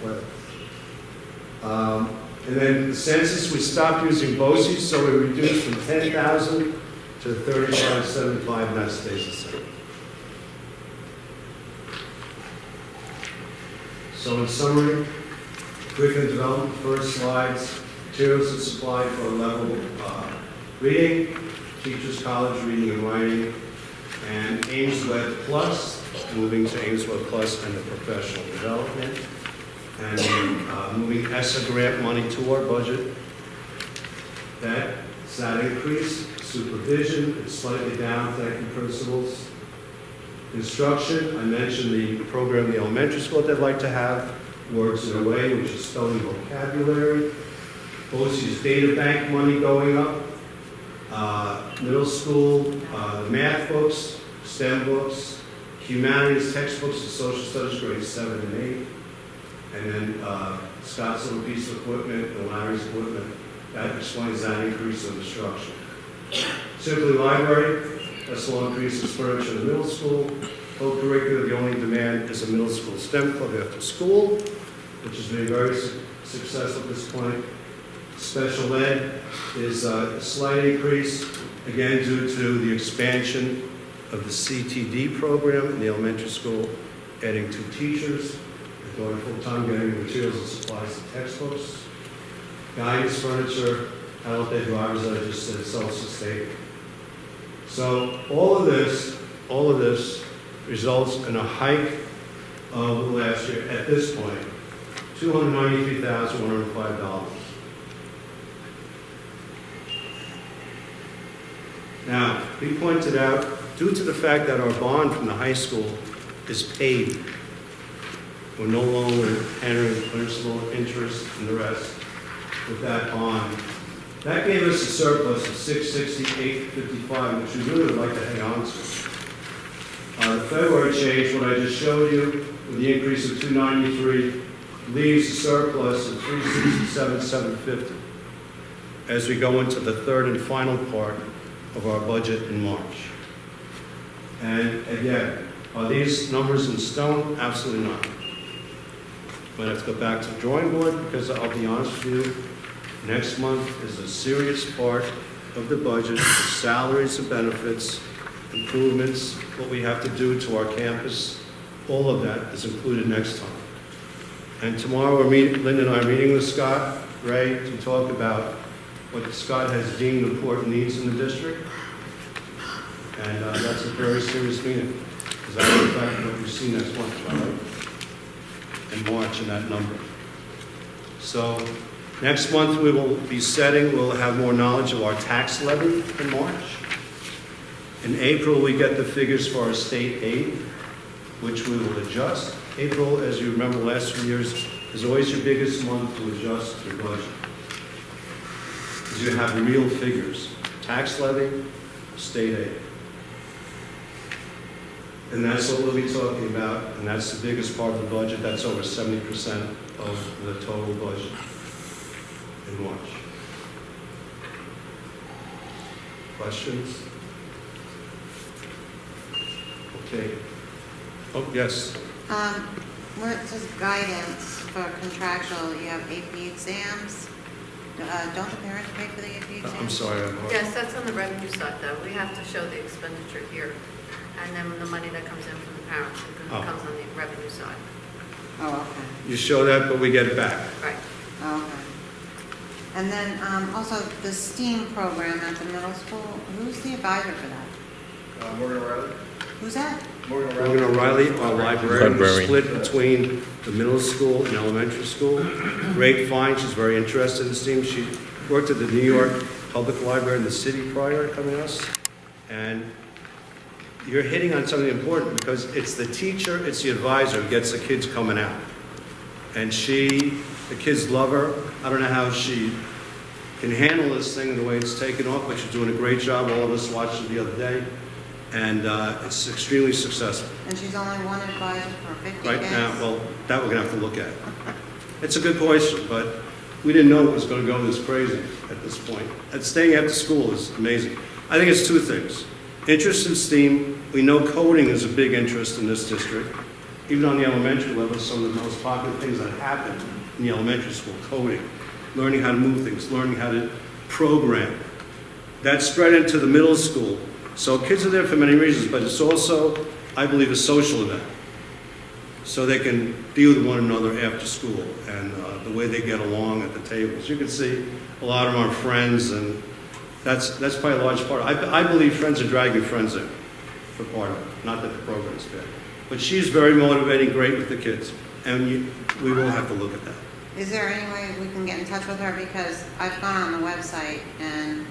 C: class. And then the census, we stopped using BOCES, so we reduced from 10,000 to 3575, and that stays the same. So in summary, curriculum development, first slides, materials and supply for level reading, teachers college reading and writing, and Ames Web Plus, moving to Ames Web Plus and the professional development. And moving ESSA grant money to our budget. That's that increase. Supervision, it's slightly down, thank you, principals. Instruction, I mentioned the program in the elementary school they'd like to have, Words in a Way, which is spelling vocabulary. BOCES data bank money going up. Middle school, math books, STEM books, humanities textbooks and social studies grades 7 and 8. And then Scott's little piece of equipment and Larry's equipment. That explains that increase in instruction. Simply library, that's the increase in furniture in the middle school. Co-curricular, the only demand is a middle school STEM club after school, which has been very successful at this point. Special ed is a slight increase, again due to the expansion of the CTD program in the elementary school, adding 2 teachers. Going full-time, getting materials and supplies and textbooks. Guidance, furniture, adult ed drivers, that I just said, self-sustaining. So all of this results in a hike of last year, at this point, $293,105. Now, we pointed out, due to the fact that our bond from the high school is paid, we're no longer entering principal, interest, and the rest with that bond. That gave us a surplus of $668.55, which we really would like to hang on to. The February change, what I just showed you, with the increase of $293, leaves a surplus of $367,750 as we go into the third and final part of our budget in March. And again, are these numbers in stone? Absolutely not. Might have to go back to the drawing board because I'll be honest with you, next month is a serious part of the budget, the salaries and benefits, improvements, what we have to do to our campus, all of that is included next time. And tomorrow, Linda and I are meeting with Scott Ray to talk about what Scott has deemed important needs in the district. And that's a very serious meeting, because I know exactly what you see next month, right? In March in that number. So next month we will be we'll have more knowledge of our tax levy in March. In April we get the figures for our state aid, which we will adjust. April, as you remember last few years, is always your biggest month to adjust your budget. Because you have real figures, tax levy, state aid. And that's what we'll be talking about, and that's the biggest part of the budget. That's over 70% of the total budget in March. Questions? Okay. Oh, yes.
I: Where it says guidance for contractual, you have AP exams. Don't the parents pay for the AP exams?
C: I'm sorry.
J: Yes, that's on the revenue side, though. We have to show the expenditure here, and then the money that comes in from the parents, it
C: Oh.
J: comes on the revenue side.
I: Oh, okay.
C: You show that, but we get it back.
J: Right.
I: Oh, okay. And then also the STEAM program at the middle school, who's the advisor for that?
F: Morgan O'Reilly?
I: Who's that?
C: Morgan O'Reilly, our librarian, is split between the middle school and elementary school. Great find, she's very interested in STEAM. She worked at the New York Public Library in the city prior to coming to us. And you're hitting on something important because it's the teacher, it's the advisor who gets the kids coming out. And the kids love her. I don't know how she can handle this thing the way it's taken off, but she's doing a great job. All of us watched it the other day. And it's extremely successful.
I: And she's only one advisor for 50
C: Right
I: kids?
C: now, well, that we're gonna have to look at. It's a good question, but we didn't know it was gonna go this crazy at this point. And staying after school is amazing. I think it's two things. Interest in STEAM, we know coding is a big interest in this district. Even on the elementary level, some of the most popular things that happen in the elementary school, coding, learning how to move things, learning how to program. That's spread into the middle school. So kids are there for many reasons, but it's also, I believe, a social event. So they can be with one another after school and the way they get along at the tables. You can see a lot of them are friends, and that's probably a large part. I believe friends are dragging friends in for part of it, not that the program's bad. But she's very motivating, great with the kids, and we will have to look at that.
I: Is there any way we can get in touch with her? Because I've gone on the website and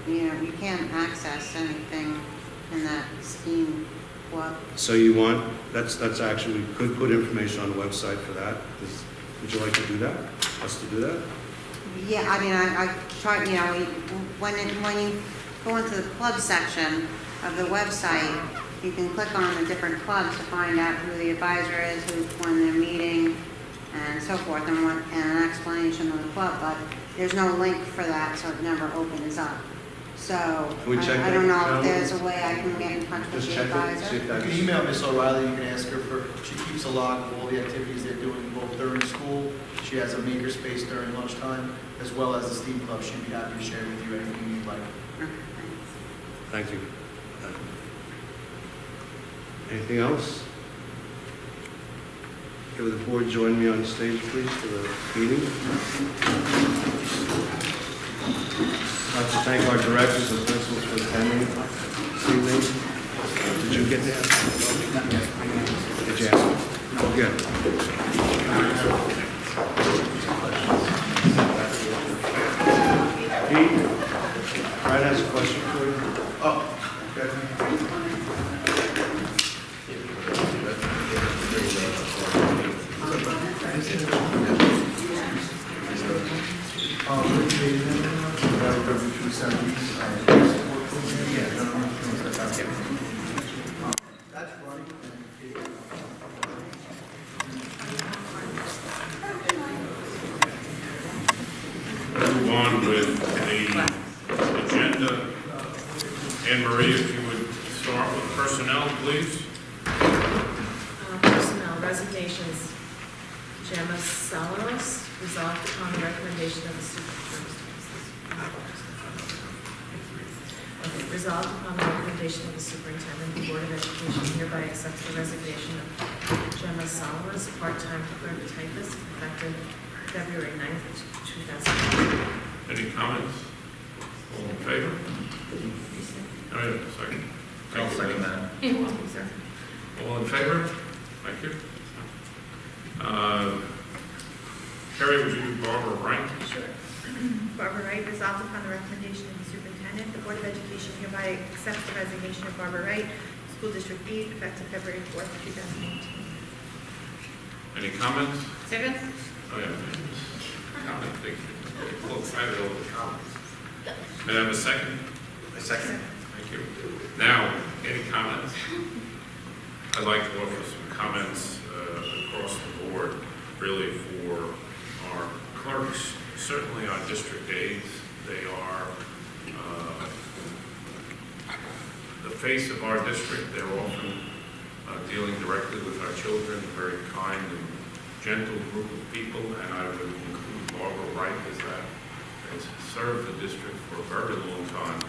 I: you can't access anything in that STEAM club.
C: So you want, that's actually, we could put information on the website for that. Would you like to do that? Us to do that?
I: Yeah, I mean, I tried, when you go into the club section of the website, you can click on the different clubs to find out who the advisor is, when they're meeting, and so forth, and an explanation of the club, but there's no link for that, so it never opens up. So,
C: Can we check
I: I
C: that?
I: don't know if there's a way I can get in touch with
C: Just
I: the
C: check it, see
I: advisor.
C: if
K: You
C: that's...
K: can email Miss O'Reilly, you can ask her she keeps a log of all the activities they're doing both during school. She has a makerspace during lunchtime, as well as the STEAM club. She'd be happy to share with you anything you'd like.
I: Okay, thanks.
C: Thank you. Anything else? Okay, would the board join me on stage, please, for the meeting? I'd like to thank our directors and principals for attending this evening. Did you get that? Did you ask? No. Good. Pete, Brad has a question for you. Oh, okay.
A: Move on with the agenda. Anne Marie, if you would start with personnel, please.
L: Personnel resignations. Gemma Salaros, resolved upon the recommendation of the superintendent. Okay, resolved upon the recommendation of the superintendent, the Board of Education hereby accepts the resignation of Gemma Salaros, part-time clerk typist, effective February 9th, 2009.
A: Any comments? All in favor? All right, second.
F: I'll second that.
L: You're welcome, sir.
A: All in favor? Thank you. Carrie, would you do Barbara Wright?
M: Sure. Barbara Wright, resolved upon the recommendation of the superintendent, the Board of Education hereby accepts the resignation of Barbara Wright, School District B, effective February 4th, 2018.
A: Any comments?
D: Second?
A: Oh, yeah. Comment, thank you. A little excited over the comments. May I have a second?
B: A second.
A: Thank you. Now, any comments? I'd like to offer some comments across the board, really for our clerks, certainly our district aides. They are the face of our district. They're often dealing directly with our children, a very kind and gentle group of people, and I would include Barbara Wright as that, has served the district for a very long time.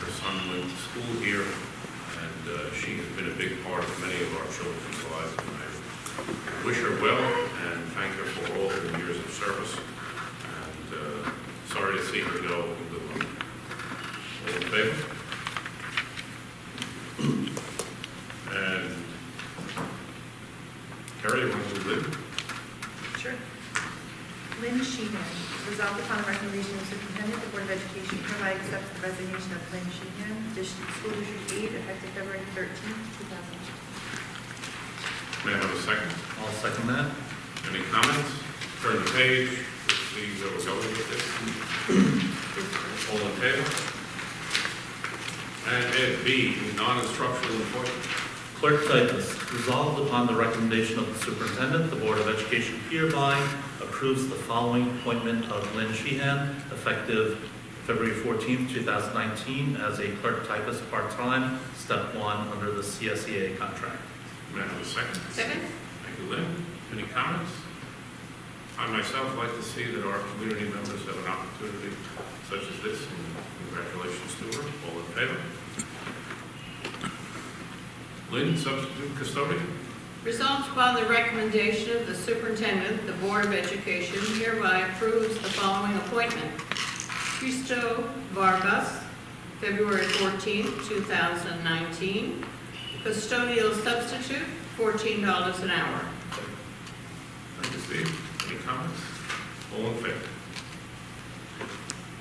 A: Her son went to school here, and she has been a big part of many of our children's lives. And I wish her well and thank her for all her years of service. And sorry to see her go. All in favor? And Carrie, you want to do Lynn?
M: Sure. Lynn Sheehan, resolved upon the recommendation of the superintendent, the Board of Education hereby accepts the resignation of Lynn Sheehan, School District 8, effective February 13th, 2000.
A: May I have a second?
C: I'll second that.
A: Any comments? Turn the page. Let's see where we're going with this. All in favor? And Ed B, non-instructional employment.
N: Clerk Typist, resolved upon the recommendation of the superintendent, the Board of Education hereby approves the following appointment of Lynn Sheehan, effective February 14th, 2019, as a clerk typist part-time, step 1 under the CSEA contract.
A: May I have a second?
D: Second?
A: Thank you, Lynn. Any comments? I myself like to see that our community members have an opportunity such as this, and congratulations to her. All in favor? Lynn, substitute custodian.
D: Resolved upon the recommendation of the superintendent, the Board of Education hereby approves the following appointment. Cristo Vargas, February 14th, 2019. Custodial substitute, $14 an hour.
A: Thank you, Steve. Any comments? All in favor?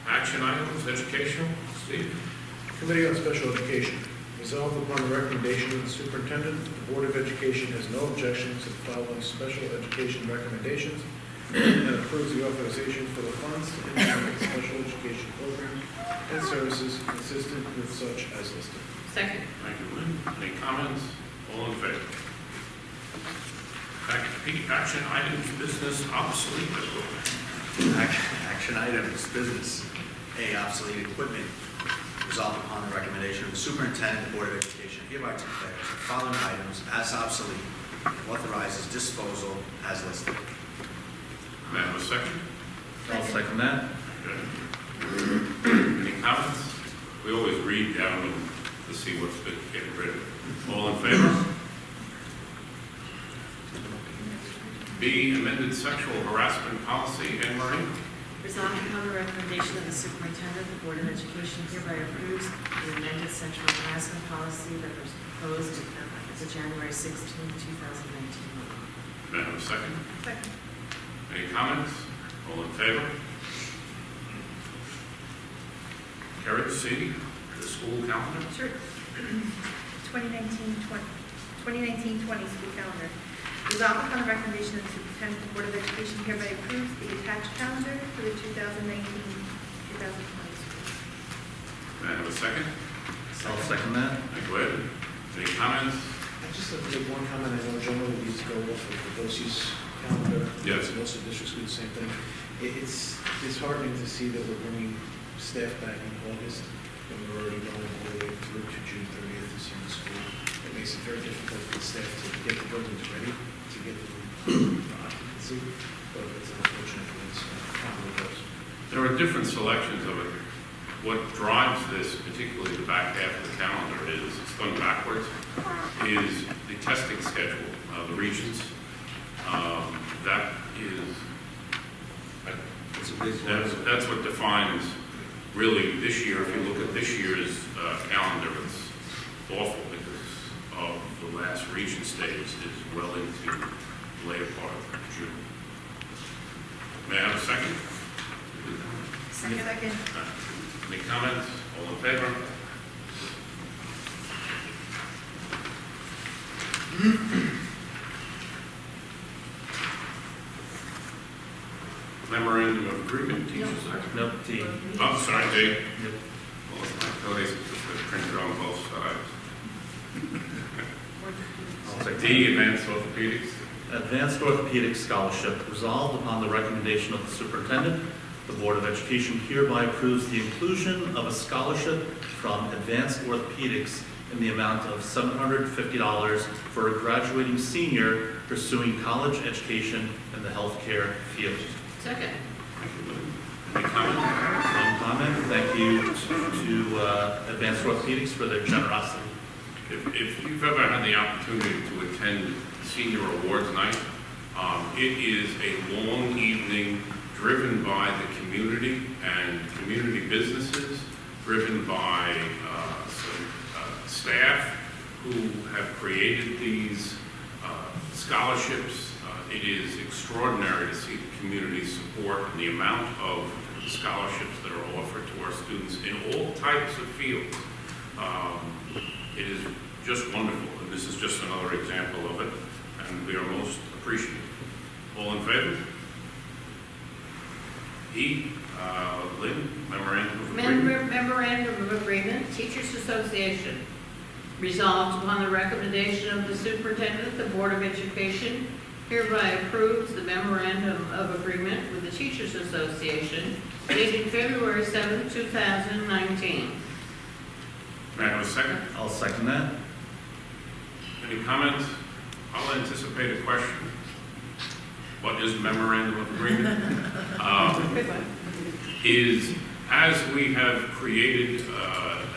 A: Action items, educational. Steve?
O: Committee on Special Education. Resolved upon the recommendation of the superintendent, the Board of Education has no objection to the following special education recommendations and approves the authorization for the funds to implement special education programs and services consistent with such as listed.
D: Second.
A: Thank you, Lynn. Any comments? All in favor? Action items, business, obsolete equipment.
B: Action items, business. A, obsolete equipment. Resolved upon the recommendation of the superintendent, the Board of Education hereby declares the following items as obsolete and authorizes disposal as listed.
A: May I have a second?
N: I'll second that.
A: Good. Any comments? We always read down to see what's been getting rid of. All in favor? B, amended sexual harassment policy. Anne Marie?
L: Resolved upon the recommendation of the superintendent, the Board of Education hereby approves the amended sexual harassment policy that was proposed at the January 16, 2019 meeting.
A: May I have a second?
M: Second.
A: Any comments? All in favor? Carrot C, the school calendar.
M: Sure. 2019-20 school calendar. Resolved upon the recommendation of the superintendent, the Board of Education hereby approves the attached calendar for the 2019-2020 school.
A: May I have a second?
N: I'll second that.
A: Thank you, Ed. Any comments?
O: I just have to make one comment. I know generally these go off of the BOCES calendar.
A: Yes.
O: Most of the districts do the same thing. It's disheartening to see that we're bringing staff back in August when we're already going all the way through to June 30th this year in school. It makes it very difficult for the staff to get the buildings ready, to get the occupancy, but it's unfortunate that it's how it goes.
A: There are different selections of it. What drives this, particularly the back half of the calendar, is, it's done backwards, is the testing schedule of the regions. That is, that's what defines really this year. If you look at this year's calendar, it's awful because of the last region stage is well into the later part of June. May I have a second?
M: Second.
A: Any comments? All in favor? Memorandum of agreement, teachers.
N: Nope, D.
A: Oh, sorry, Dave.
N: Yep.
A: Well, my codex is printed on both sides.
N: I'll take
A: D, advanced orthopedics.
N: Advanced Orthopedic Scholarship. Resolved upon the recommendation of the superintendent, the Board of Education hereby approves the inclusion of a scholarship from Advanced Orthopedics in the amount of $750 for a graduating senior pursuing college education in the healthcare field.
D: Second.
A: Thank you, Lynn. Any comment?
N: One comment, thank you to Advanced Orthopedics for their generosity.
A: If you've ever had the opportunity to attend Senior Awards Night, it is a long evening driven by the community and community businesses, driven by some staff who have created these scholarships. It is extraordinary to see the community support and the amount of scholarships that are offered to our students in all types of fields. It is just wonderful, and this is just another example of it, and we are most appreciative. All in favor? E, Lynn, memorandum of agreement.
D: Memorandum of Agreement, Teachers Association. Resolved upon the recommendation of the superintendent, the Board of Education hereby approves the memorandum of agreement with the Teachers Association dated February 7, 2019.
A: May I have a second?
N: I'll second that.
A: Any comments? I'll anticipate a question. What is memorandum of agreement? Is, as we have created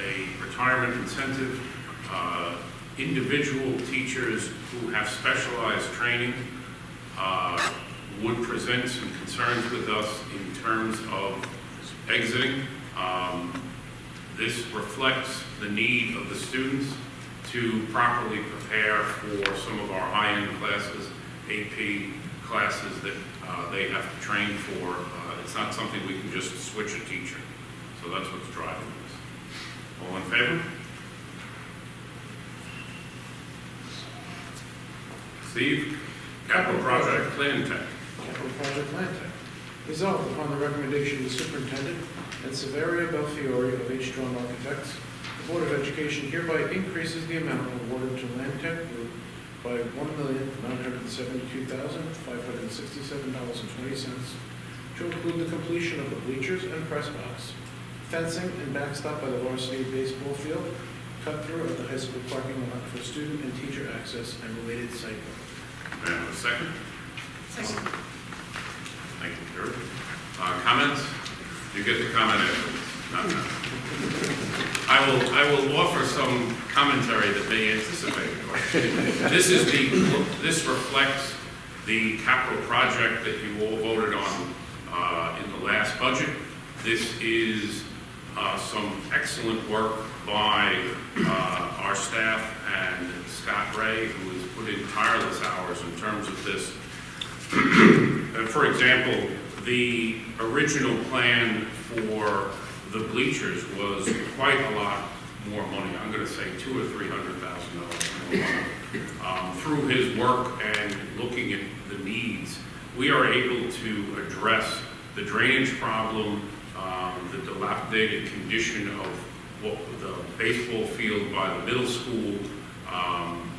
A: a retirement incentive, individual teachers who have specialized training would present some concerns with us in terms of exiting. This reflects the need of the students to properly prepare for some of our high-end classes, AP classes that they have to train for. It's not something we can just switch a teacher. So that's what's driving this. All in favor? Steve? Capital Project Plan Tech.
O: Capital Project Plan Tech. Resolved upon the recommendation of the superintendent and Severia Belfiore of H. Strong Architects, the Board of Education hereby increases the amount awarded to Land Tech Group by $1,972,567.20 to include the completion of the bleachers and press box, fencing and backstop by the varsity baseball field, cut through of the high school parking lot for student and teacher access and related site work.
A: May I have a second?
M: Second.
A: Thank you, Kurt. Comments? You get the comment afterwards. Not now. I will offer some commentary that may anticipate a question. This reflects the capital project that you all voted on in the last budget. This is some excellent work by our staff and Scott Ray, who has put in tireless hours in terms of this. For example, the original plan for the bleachers was quite a lot more money. I'm going to say $200,000 or $300,000 more. Through his work and looking at the needs, we are able to address the drainage problem, the dilapidated condition of the baseball field by the middle school.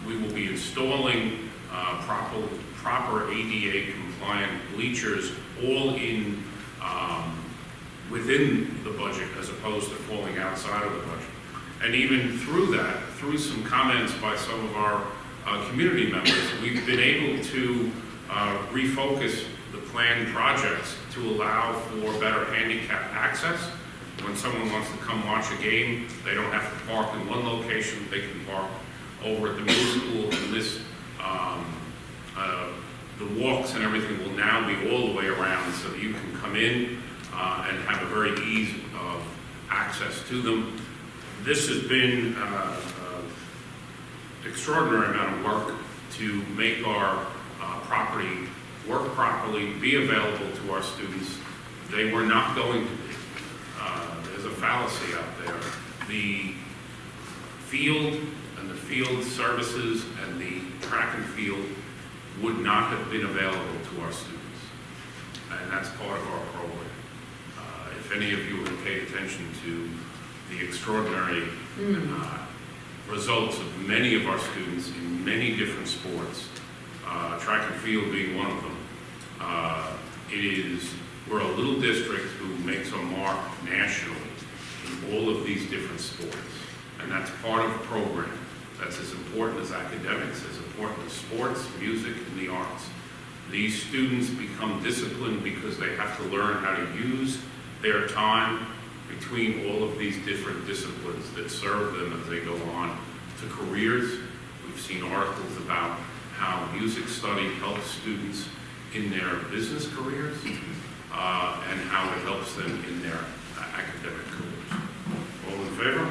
A: We will be installing proper ADA compliant bleachers, all in within the budget as opposed to falling outside of the budget. And even through that, through some comments by some of our community members, we've been able to refocus the planned projects to allow for better handicap access. When someone wants to come watch a game, they don't have to park in one location, they can park over at the middle school, and this, the walks and everything will now be all the way around so that you can come in and have a very ease of access to them. This has been extraordinary amount of work to make our property work properly, be available to our students. They were not going to be. There's a fallacy out there. The field and the field services and the track and field would not have been available to our students. And that's part of our program. If any of you have paid attention to the extraordinary results of many of our students in many different sports, track and field being one of them, we're a little district who makes a mark nationally in all of these different sports. and that's part of a program. That's as important as academics, as important as sports, music, and the arts. These students become disciplined because they have to learn how to use their time between all of these different disciplines that serve them as they go on to careers. We've seen articles about how music study helps students in their business careers and how it helps them in their academic careers. All in favor?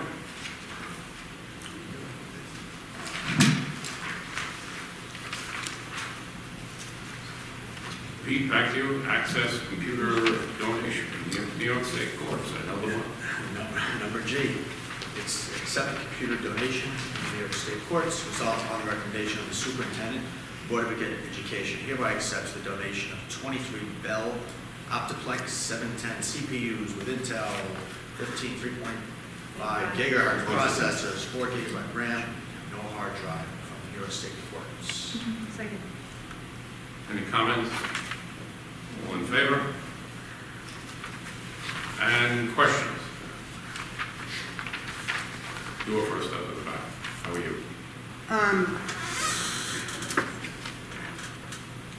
A: Pete, back to you. Access computer donation, New York State Courts, another one.
B: Number G, it's accept a computer donation from New York State Courts. Resolved upon the recommendation of the superintendent, the Board of Education hereby accepts the donation of 23 Bell Optiplex 710 CPUs with Intel 3.5 gigahertz processors, 4 gigabyte RAM, no hard drive from the New York State Courts.
M: Second.
A: Any comments? All in favor? And questions? You were first up at the back. How are you?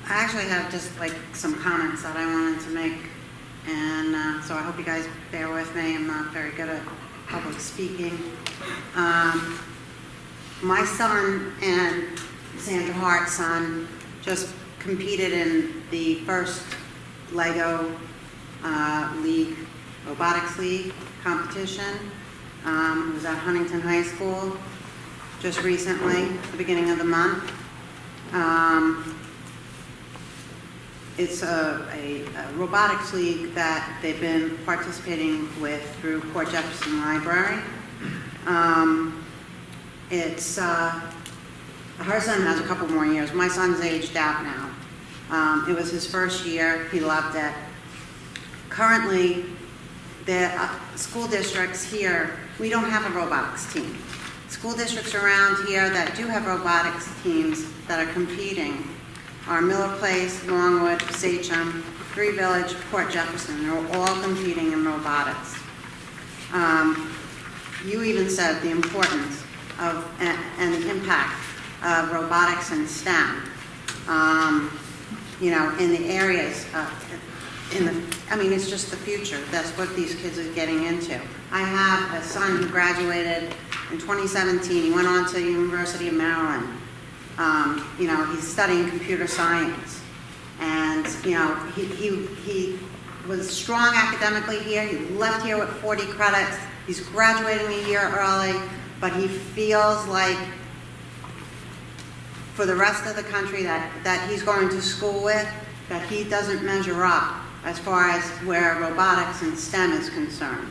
I: I actually have just like some comments that I wanted to make, and so I hope you guys bear with me. I'm not very good at public speaking. My son and Sandra Hart's son just competed in the first Lego League, Robotics League competition. It was at Huntington High School just recently, the beginning of the month. It's a robotics league that they've been participating with through Port Jefferson Library. Her son has a couple more years. My son's aged out now. It was his first year. He loved it. Currently, the school districts here, we don't have a robotics team. School districts around here that do have robotics teams that are competing are Miller Place, Longwood, Sachem, Three Village, Port Jefferson. They're all competing in robotics. You even said the importance of and the impact of robotics and STEM. In the areas, it's just the future. That's what these kids are getting into. I have a son who graduated in 2017. He went on to the University of Maryland. He's studying computer science. And, he was strong academically here. He left here with 40 credits. He's graduating a year early, but he feels like for the rest of the country that he's going to school with, that he doesn't measure up as far as where robotics and STEM is concerned.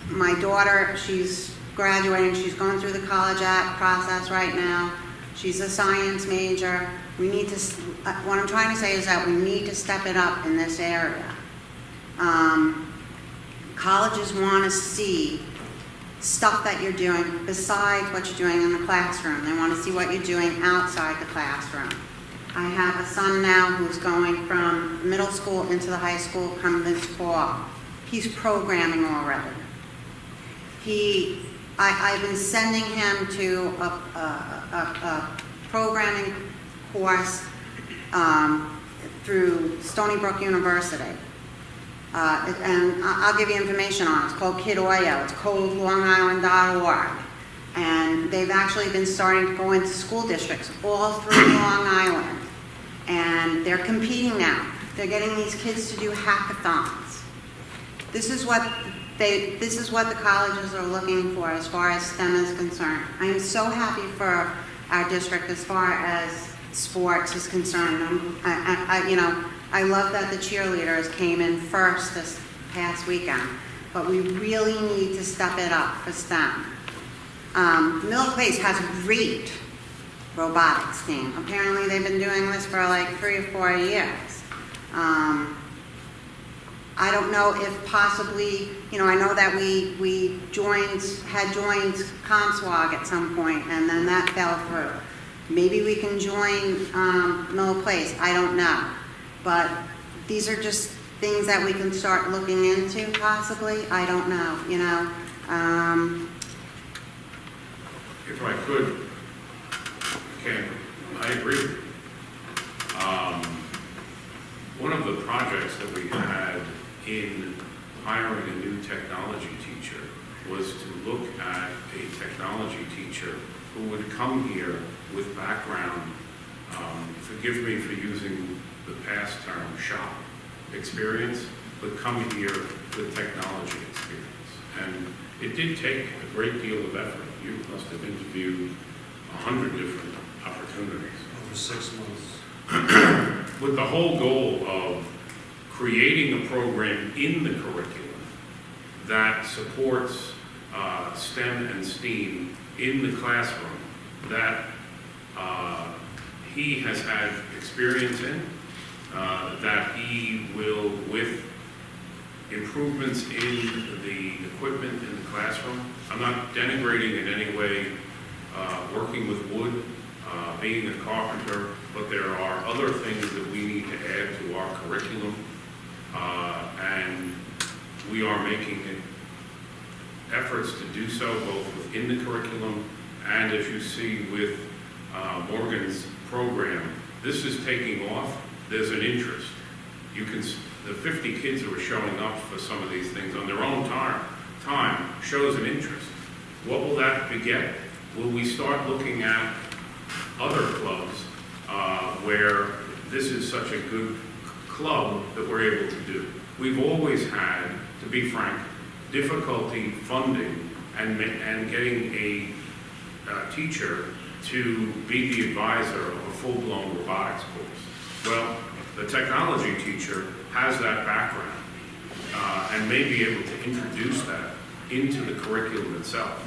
I: My daughter, she's graduating, she's going through the college act process right now. She's a science major. We need to, what I'm trying to say is that we need to step it up in this area. Colleges want to see stuff that you're doing besides what you're doing in the classroom. They want to see what you're doing outside the classroom. I have a son now who's going from middle school into the high school come this fall. He's programming already. I've been sending him to a programming course through Stony Brook University. And I'll give you information on it. It's called Kid Oyo. It's codelongisland.org. And they've actually been starting to go into school districts all through Long Island. And they're competing now. They're getting these kids to do hackathons. This is what the colleges are looking for as far as STEM is concerned. I am so happy for our district as far as sports is concerned. I love that the cheerleaders came in first this past weekend, but we really need to step it up for STEM. Mill Place has a great robotics team. Apparently they've been doing this for like 3 or 4 years. I don't know if possibly, I know that we had joined ComSwag at some point, and then that fell through. Maybe we can join Miller Place, I don't know. But these are just things that we can start looking into possibly. I don't know, you know.
A: If I could, Ken, I agree. One of the projects that we had in hiring a new technology teacher was to look at a technology teacher who would come here with background, forgive me for using the past term, shop experience, but come here with technology experience. And it did take a great deal of effort. You must have interviewed 100 different opportunities.
C: Over 6 months.
A: With the whole goal of creating a program in the curriculum that supports STEM and STEAM in the classroom that he has had experience in, that he will, with improvements in the equipment in the classroom. I'm not denigrating in any way working with wood, being a carpenter, but there are other things that we need to add to our curriculum, and we are making efforts to do so both within the curriculum and, as you see with Morgan's program, this is taking off. There's an interest. You can, the 50 kids who are showing up for some of these things on their own time shows an interest. What will that beget? Will we start looking at other clubs where this is such a good club that we're able to do? We've always had, to be frank, difficulty funding and getting a teacher to be the advisor of a full-blown robotics course. Well, the technology teacher has that background and may be able to introduce that into the curriculum itself.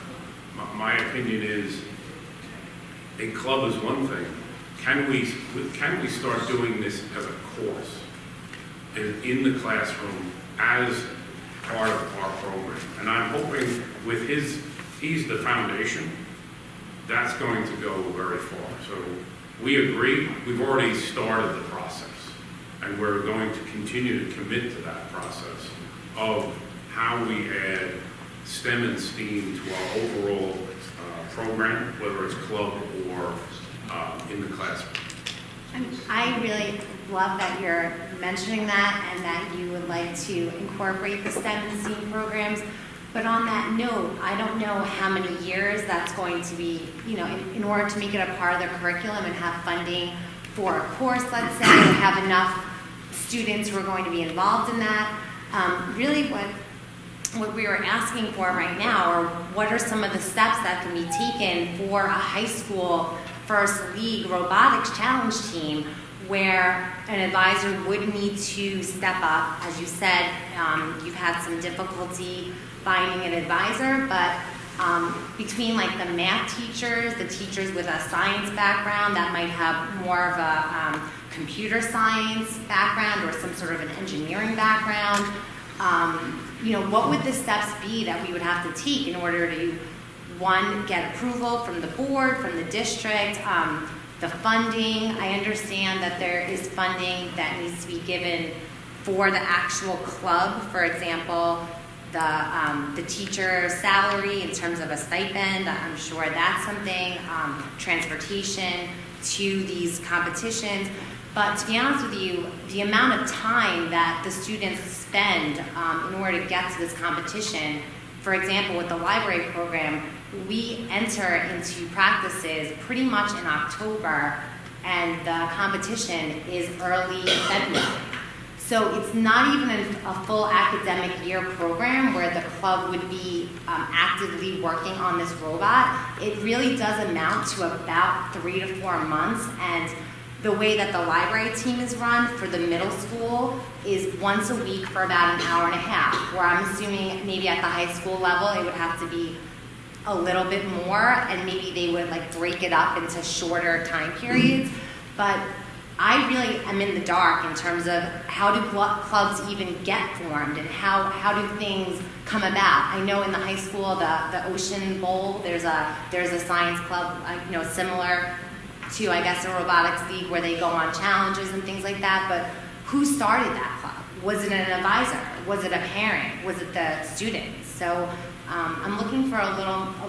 A: My opinion is a club is one thing. Can we start doing this as a course in the classroom as part of our program? And I'm hoping with he's the foundation, that's going to go very far. So we agree, we've already started the process, and we're going to continue to commit to that process of how we add STEM and STEAM to our overall program, whether it's club or in the classroom.
P: I really love that you're mentioning that and that you would like to incorporate the STEM and STEAM programs. But on that note, I don't know how many years that's going to be, you know, in order to make it a part of the curriculum and have funding for a course, let's say, and have enough students who are going to be involved in that. Really what we are asking for right now, or what are some of the steps that can be taken for a high school first league robotics challenge team where an advisor would need to step up. As you said, you've had some difficulty finding an advisor, but between like the math teachers, the teachers with a science background that might have more of a computer science background or some sort of an engineering background, you know, what would the steps be that we would have to take in order to, one, get approval from the board, from the district, the funding? I understand that there is funding that needs to be given for the actual club. For example, the teacher salary in terms of a stipend, I'm sure that's something, transportation to these competitions. But to be honest with you, the amount of time that the students spend in order to get to this competition, for example, with the library program, we enter into practices pretty much in October, and the competition is early February. So it's not even a full academic year program where the club would be actively working on this robot. It really does amount to about 3 to 4 months, and the way that the library team is run for the middle school is once a week for about an hour and a half, where I'm assuming maybe at the high school level it would have to be a little bit more, and maybe they would like break it up into shorter time periods. But I really am in the dark in terms of how do clubs even get formed and how do things come about. I know in the high school, the Ocean Bowl, there's a science club, you know, similar to, I guess, a robotics league where they go on challenges and things like that. But who started that club? Was it an advisor? Was it a parent? Was it the students? So I'm looking for a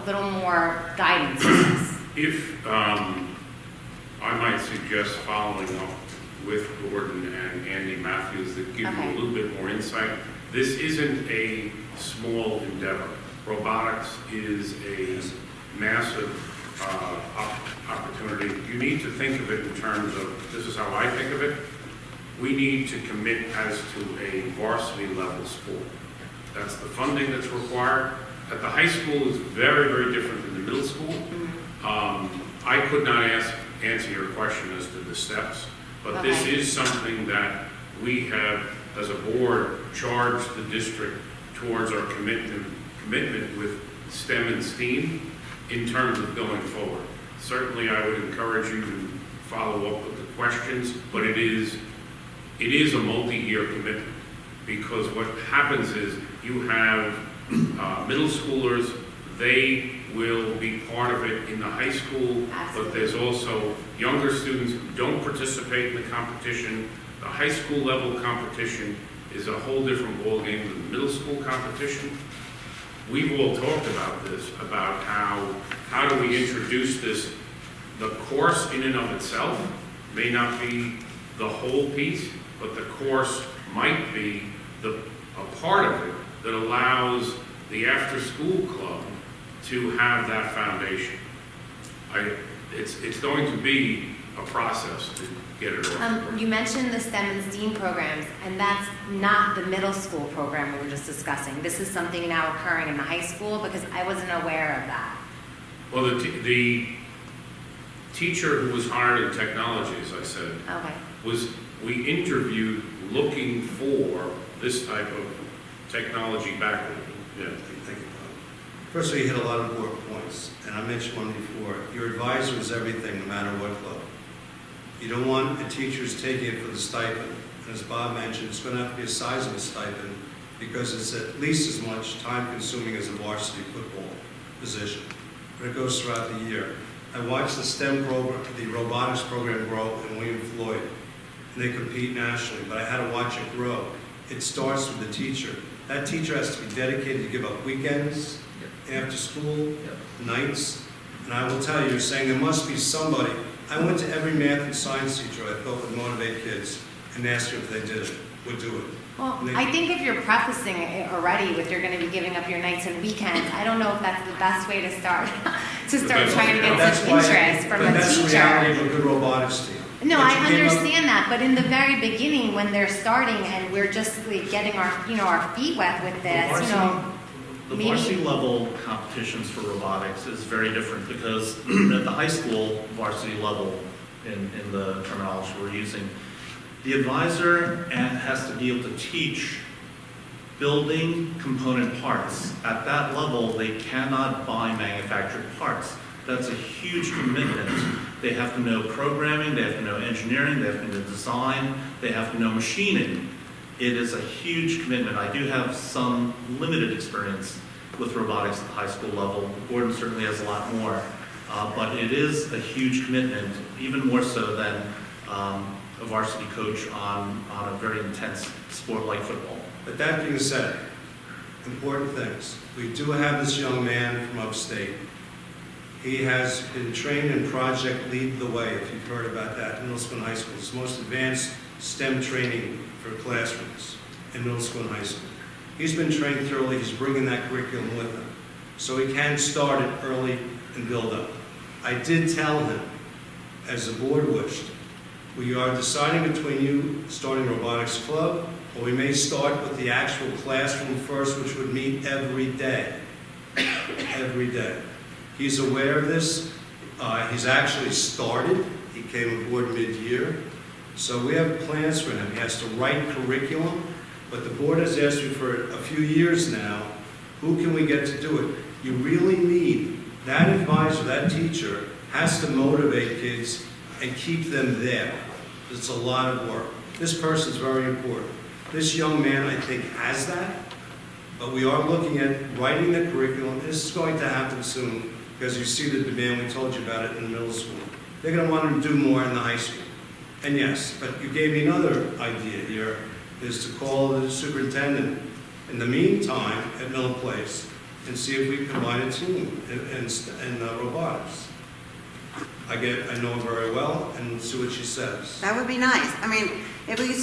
P: little more guidance in this.
A: If, I might suggest following up with Gordon and Andy Matthews that give you
P: Okay.
A: a little bit more insight. This isn't a small endeavor. Robotics is a massive opportunity. You need to think of it in terms of, this is how I think of it, we need to commit as to a varsity level sport. That's the funding that's required. At the high school, it's very, very different than the middle school. I could not answer your question as to the steps, but this
P: Okay.
A: is something that we have, as a board, charged the district towards our commitment with STEM and STEAM in terms of going forward. Certainly, I would encourage you to follow up with the questions, but it is a multi-year commitment, because what happens is you have middle schoolers, they will be part of it in the high school, but there's also younger students who don't participate in the competition. The high school level competition is a whole different ballgame than the middle school competition. We've all talked about this, about how do we introduce this. The course in and of itself may not be the whole piece, but the course might be a part of it that allows the after-school club to have that foundation. It's going to be a process to get it off.
P: You mentioned the STEM and STEAM programs, and that's not the middle school program we were just discussing. This is something now occurring in the high school, because I wasn't aware of that.
A: Well, the teacher who was hired in technology, as I said,
P: Okay.
A: we interviewed looking for this type of technology background. Yeah.
C: Thank you, Bob. First of all, you hit a lot of important points, and I mentioned one before. Your advisor is everything, no matter what club. You don't want the teachers taking it for the stipend. And as Bob mentioned, it's going to have to be a sizable stipend, because it's at least as much time-consuming as a varsity football position. But it goes throughout the year. I watched the STEM program, the robotics program grow in William Floyd, and they compete nationally, but I had to watch it grow. It starts with the teacher. That teacher has to be dedicated to give up weekends, after school, nights, and I will tell you, you're saying there must be somebody. I went to every math and science teacher I thought would motivate kids and asked them if they did it, would do it.
P: Well, I think if you're prefacing it already with you're going to be giving up your nights and weekends, I don't know if that's the best way to start, trying to get some interest from a
C: That's the
P: teacher.
C: reality of a good robotics team.
P: No,
C: But
P: I
C: you gave up-
P: understand that, but in the very beginning, when they're starting and we're just like getting our, our feet wet with this,
N: The
P: maybe-
N: varsity level competitions for robotics is very different, because at the high school varsity level, in the terminology we're using, the advisor has to be able to teach building component parts. At that level, they cannot buy manufactured parts. That's a huge commitment. They have to know programming, they have to know engineering, they have to know design, they have to know machining. It is a huge commitment. I do have some limited experience with robotics at the high school level. Gordon certainly has a lot more, but it is a huge commitment, even more so than a varsity coach on a very intense sport like football.
C: But that being said, important things. We do have this young man from upstate. He has been trained in Project Lead the Way, if you've heard about that, in middle school and high school. It's the most advanced STEM training for classrooms in middle school and high school. He's been trained thoroughly. He's bringing that curriculum with him, so he can start it early and build up. I did tell him, as the board wished, we are deciding between you starting a robotics club, or we may start with the actual classroom first, which would meet every day. Every day. He's aware of this. He's actually started. He came aboard mid-year. So we have plans for him. He has to write curriculum, but the board has asked me for a few years now, who can we get to do it? You really need that advisor, that teacher, has to motivate kids and keep them there. It's a lot of work. This person's very important. This young man, I think, has that, but we are looking at writing the curriculum. This is going to happen soon, because you see the demand, we told you about it in the middle school. They're going to want to do more in the high school. And yes, but you gave me another idea here. is to call the superintendent in the meantime at Miller Place and see if we can combine a team in robotics. I know her very well and see what she says.
I: That would be nice. I mean, if we,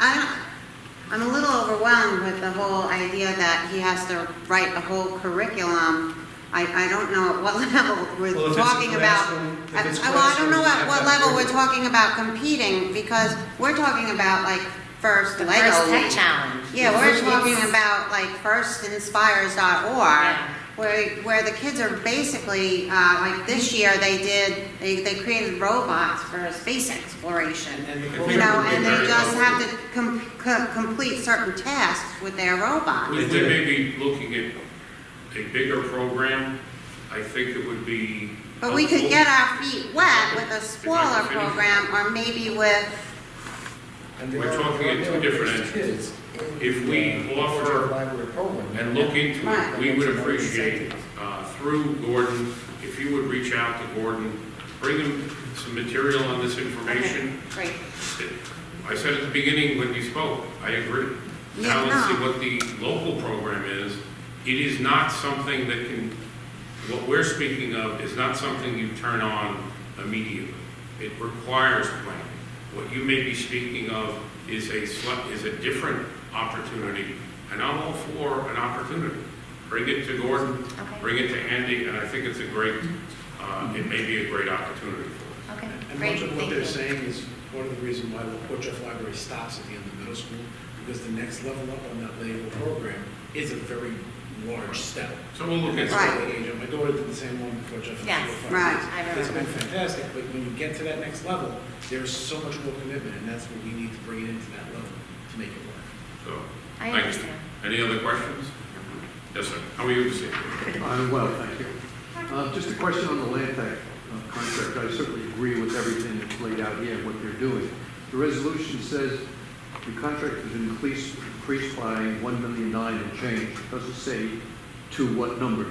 I: I'm a little overwhelmed with the whole idea that he has to write a whole curriculum. I don't know at what level
C: Well, if
I: we're
C: it's
I: talking about.
C: classroom- if it's
I: Well, I don't know
C: classroom,
I: at what
C: you have
I: level
C: that
I: we're talking about competing, because we're talking about like first
P: The
I: Lego.
P: first tech challenge.
I: Yeah, we're
P: It's-
I: talking about like firstinspires.org,
P: Yeah.
I: where the kids are basically, like this year they created robots for space exploration.
O: And the
I: You know,
O: program-
I: and they just have to complete certain tasks with their robot.
A: We may be looking at a bigger program. I think it would be.
I: But we could
A: helpful.
I: get our feet wet with a smaller program, or maybe with,
O: And there
A: We're
O: are-
A: talking at two different entities. If we offer
O: library program.
A: and look into it,
I: Right.
A: we would appreciate, through Gordon, if you would reach out to Gordon, bring him some material on this information.
I: great.
A: I said at the beginning when you spoke, I agree.
I: Yeah,
A: Now let's see
I: no.
A: what the local program is. It is not something that can, what we're speaking of is not something you turn on immediately. It requires planning. What you may be speaking of is a different opportunity, and I'm all for an opportunity. Bring it to Gordon,
P: Okay.
A: bring it to Andy, and I think it's a great, it may be a great opportunity for us.
P: Okay,
O: And
P: great,
O: much of what
P: thank
O: they're
P: you.
O: saying is one of the reasons why the Port Jeff Library stops at the end of middle school, because the next level up on that Lego program is a very large step.
A: So we'll look
O: And
A: at
O: that's
I: Right.
O: why the age of- My daughter did the same one before Jeff.
P: Yes.
I: Right.
P: I
O: It's
P: remember.
O: been fantastic, but when you get to that next level, there's so much more commitment, and that's what we need to bring it into that level to make it work.
A: So,
P: I
A: thank you.
P: understand.
A: Any other questions? Yes, sir. How are you this evening?
Q: I'm well, thank you. Just a question on the land tech contract. I certainly agree with everything that's laid out here and what they're doing. The resolution says the contract is increased by 1,000,009 and change. It doesn't say to what number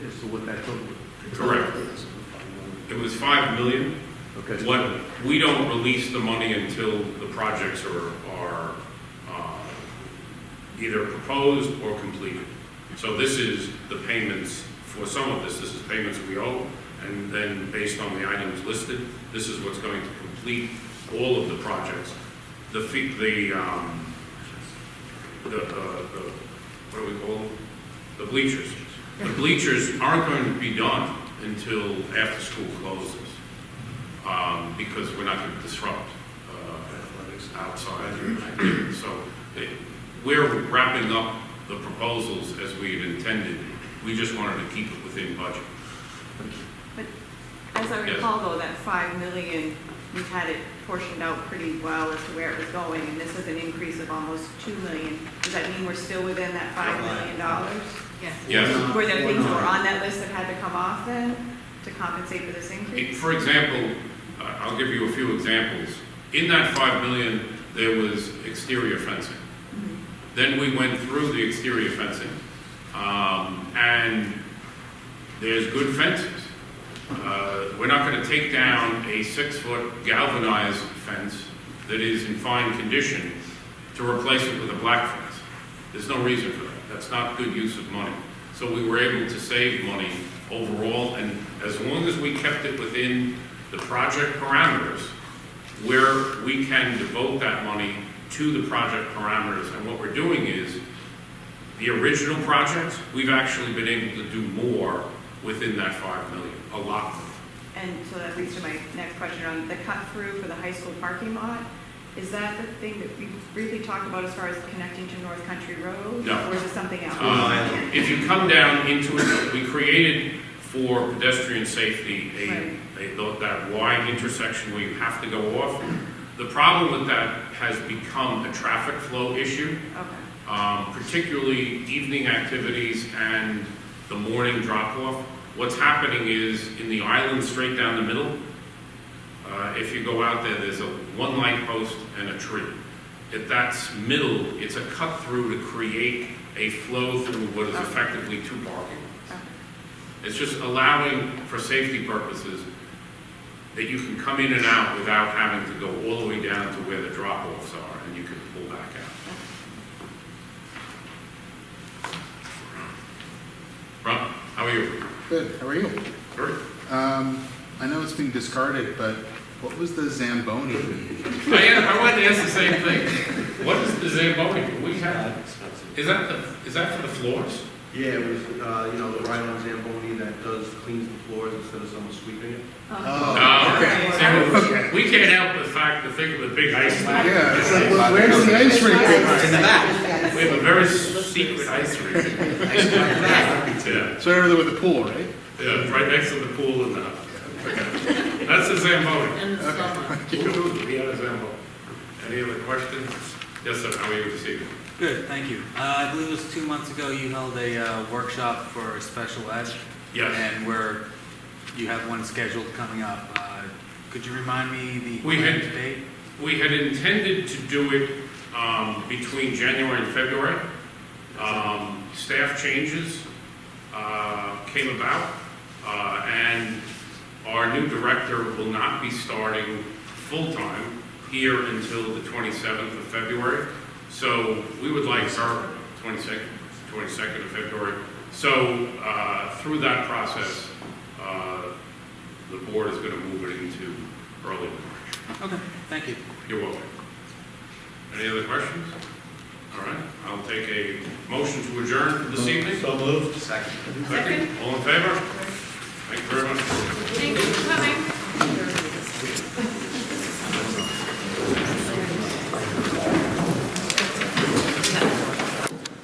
Q: as to what that total is.
A: Correct. It was 5 million.
Q: Okay.
A: What, we don't release the money until the projects are either proposed or completed. So this is the payments for some of this. This is payments we owe, and then based on the items listed, this is what's going to complete all of the projects. The what do we call them? The bleachers. The bleachers aren't going to be done until after school closes, because we're not going to disrupt outside. So we're wrapping up the proposals as we had intended. We just wanted to keep it within budget.
M: But as I
A: Yes.
M: recall, though, that 5 million, we had it portioned out pretty well as to where it was going, and this is an increase of almost 2 million. Does that mean we're still within that $5 million?
L: Yes.
A: Yes.
M: Were there things that were on that list that had to come off then to compensate for this increase?
A: For example, I'll give you a few examples. In that 5 million, there was exterior fencing. Then we went through the exterior fencing, and there's good fences. We're not going to take down a 6-foot galvanized fence that is in fine condition to replace it with a black fence. There's no reason for that. That's not good use of money. So we were able to save money overall, and as long as we kept it within the project parameters, where we can devote that money to the project parameters. And what we're doing is, the original projects, we've actually been able to do more within that 5 million, a lot more.
M: And so that leads to my next question on the cut through for the high school parking lot. Is that the thing that we briefly talked about as far as connecting to North Country Road?
A: No.
M: Or is it something else?
A: If you come down into it, we created for pedestrian safety that wide intersection where you have to go off. The problem with that has become a traffic flow issue, particularly evening activities and the morning drop-off. What's happening is in the island straight down the middle, if you go out there, there's one light post and a tree. If that's middle, it's a cut through to create a flow through what is effectively 2 parking lots. It's just allowing, for safety purposes, that you can come in and out without having to go all the way down to where the drop-offs are, and you can pull back out. Rob, how are you?
H: Good, how are you?
A: Good.
H: I know it's being discarded, but what was the Zamboni?
A: I wanted to ask the same thing. What is the Zamboni? We have, is that for the floors?
C: Yeah, it was, the ride-on Zamboni that cleans the floors instead of someone sweeping it.
A: Okay. We can't help the fact to think of the big ice rink.
H: Yeah, it's like, well, where's the ice rink?
B: It's in the back.
A: We have a very secret ice rink. Yeah,
H: So over there with the pool, right?
A: yeah, right next to the pool and the, that's the Zamboni.
D: In the summer.
A: We had a Zamboni. Any other questions? Yes, sir, how are you this evening?
R: Good, thank you. I believe it was 2 months ago you held a workshop for special ed.
A: Yes.
R: And you have one scheduled coming up. Could you remind me the
A: We had-
R: date?
A: We had intended to do it between January and February. Staff changes came about, and our new director will not be starting full-time here until the 27th of February. So we would like her, 22nd of February. So through that process, the board is going to move it into early March.
R: Okay, thank you.
A: You're welcome. Any other questions? All right, I'll take a motion to adjourn for this evening.
C: So moved.
B: Second.
A: Second. All in favor? Thank you very much.
D: Thank you.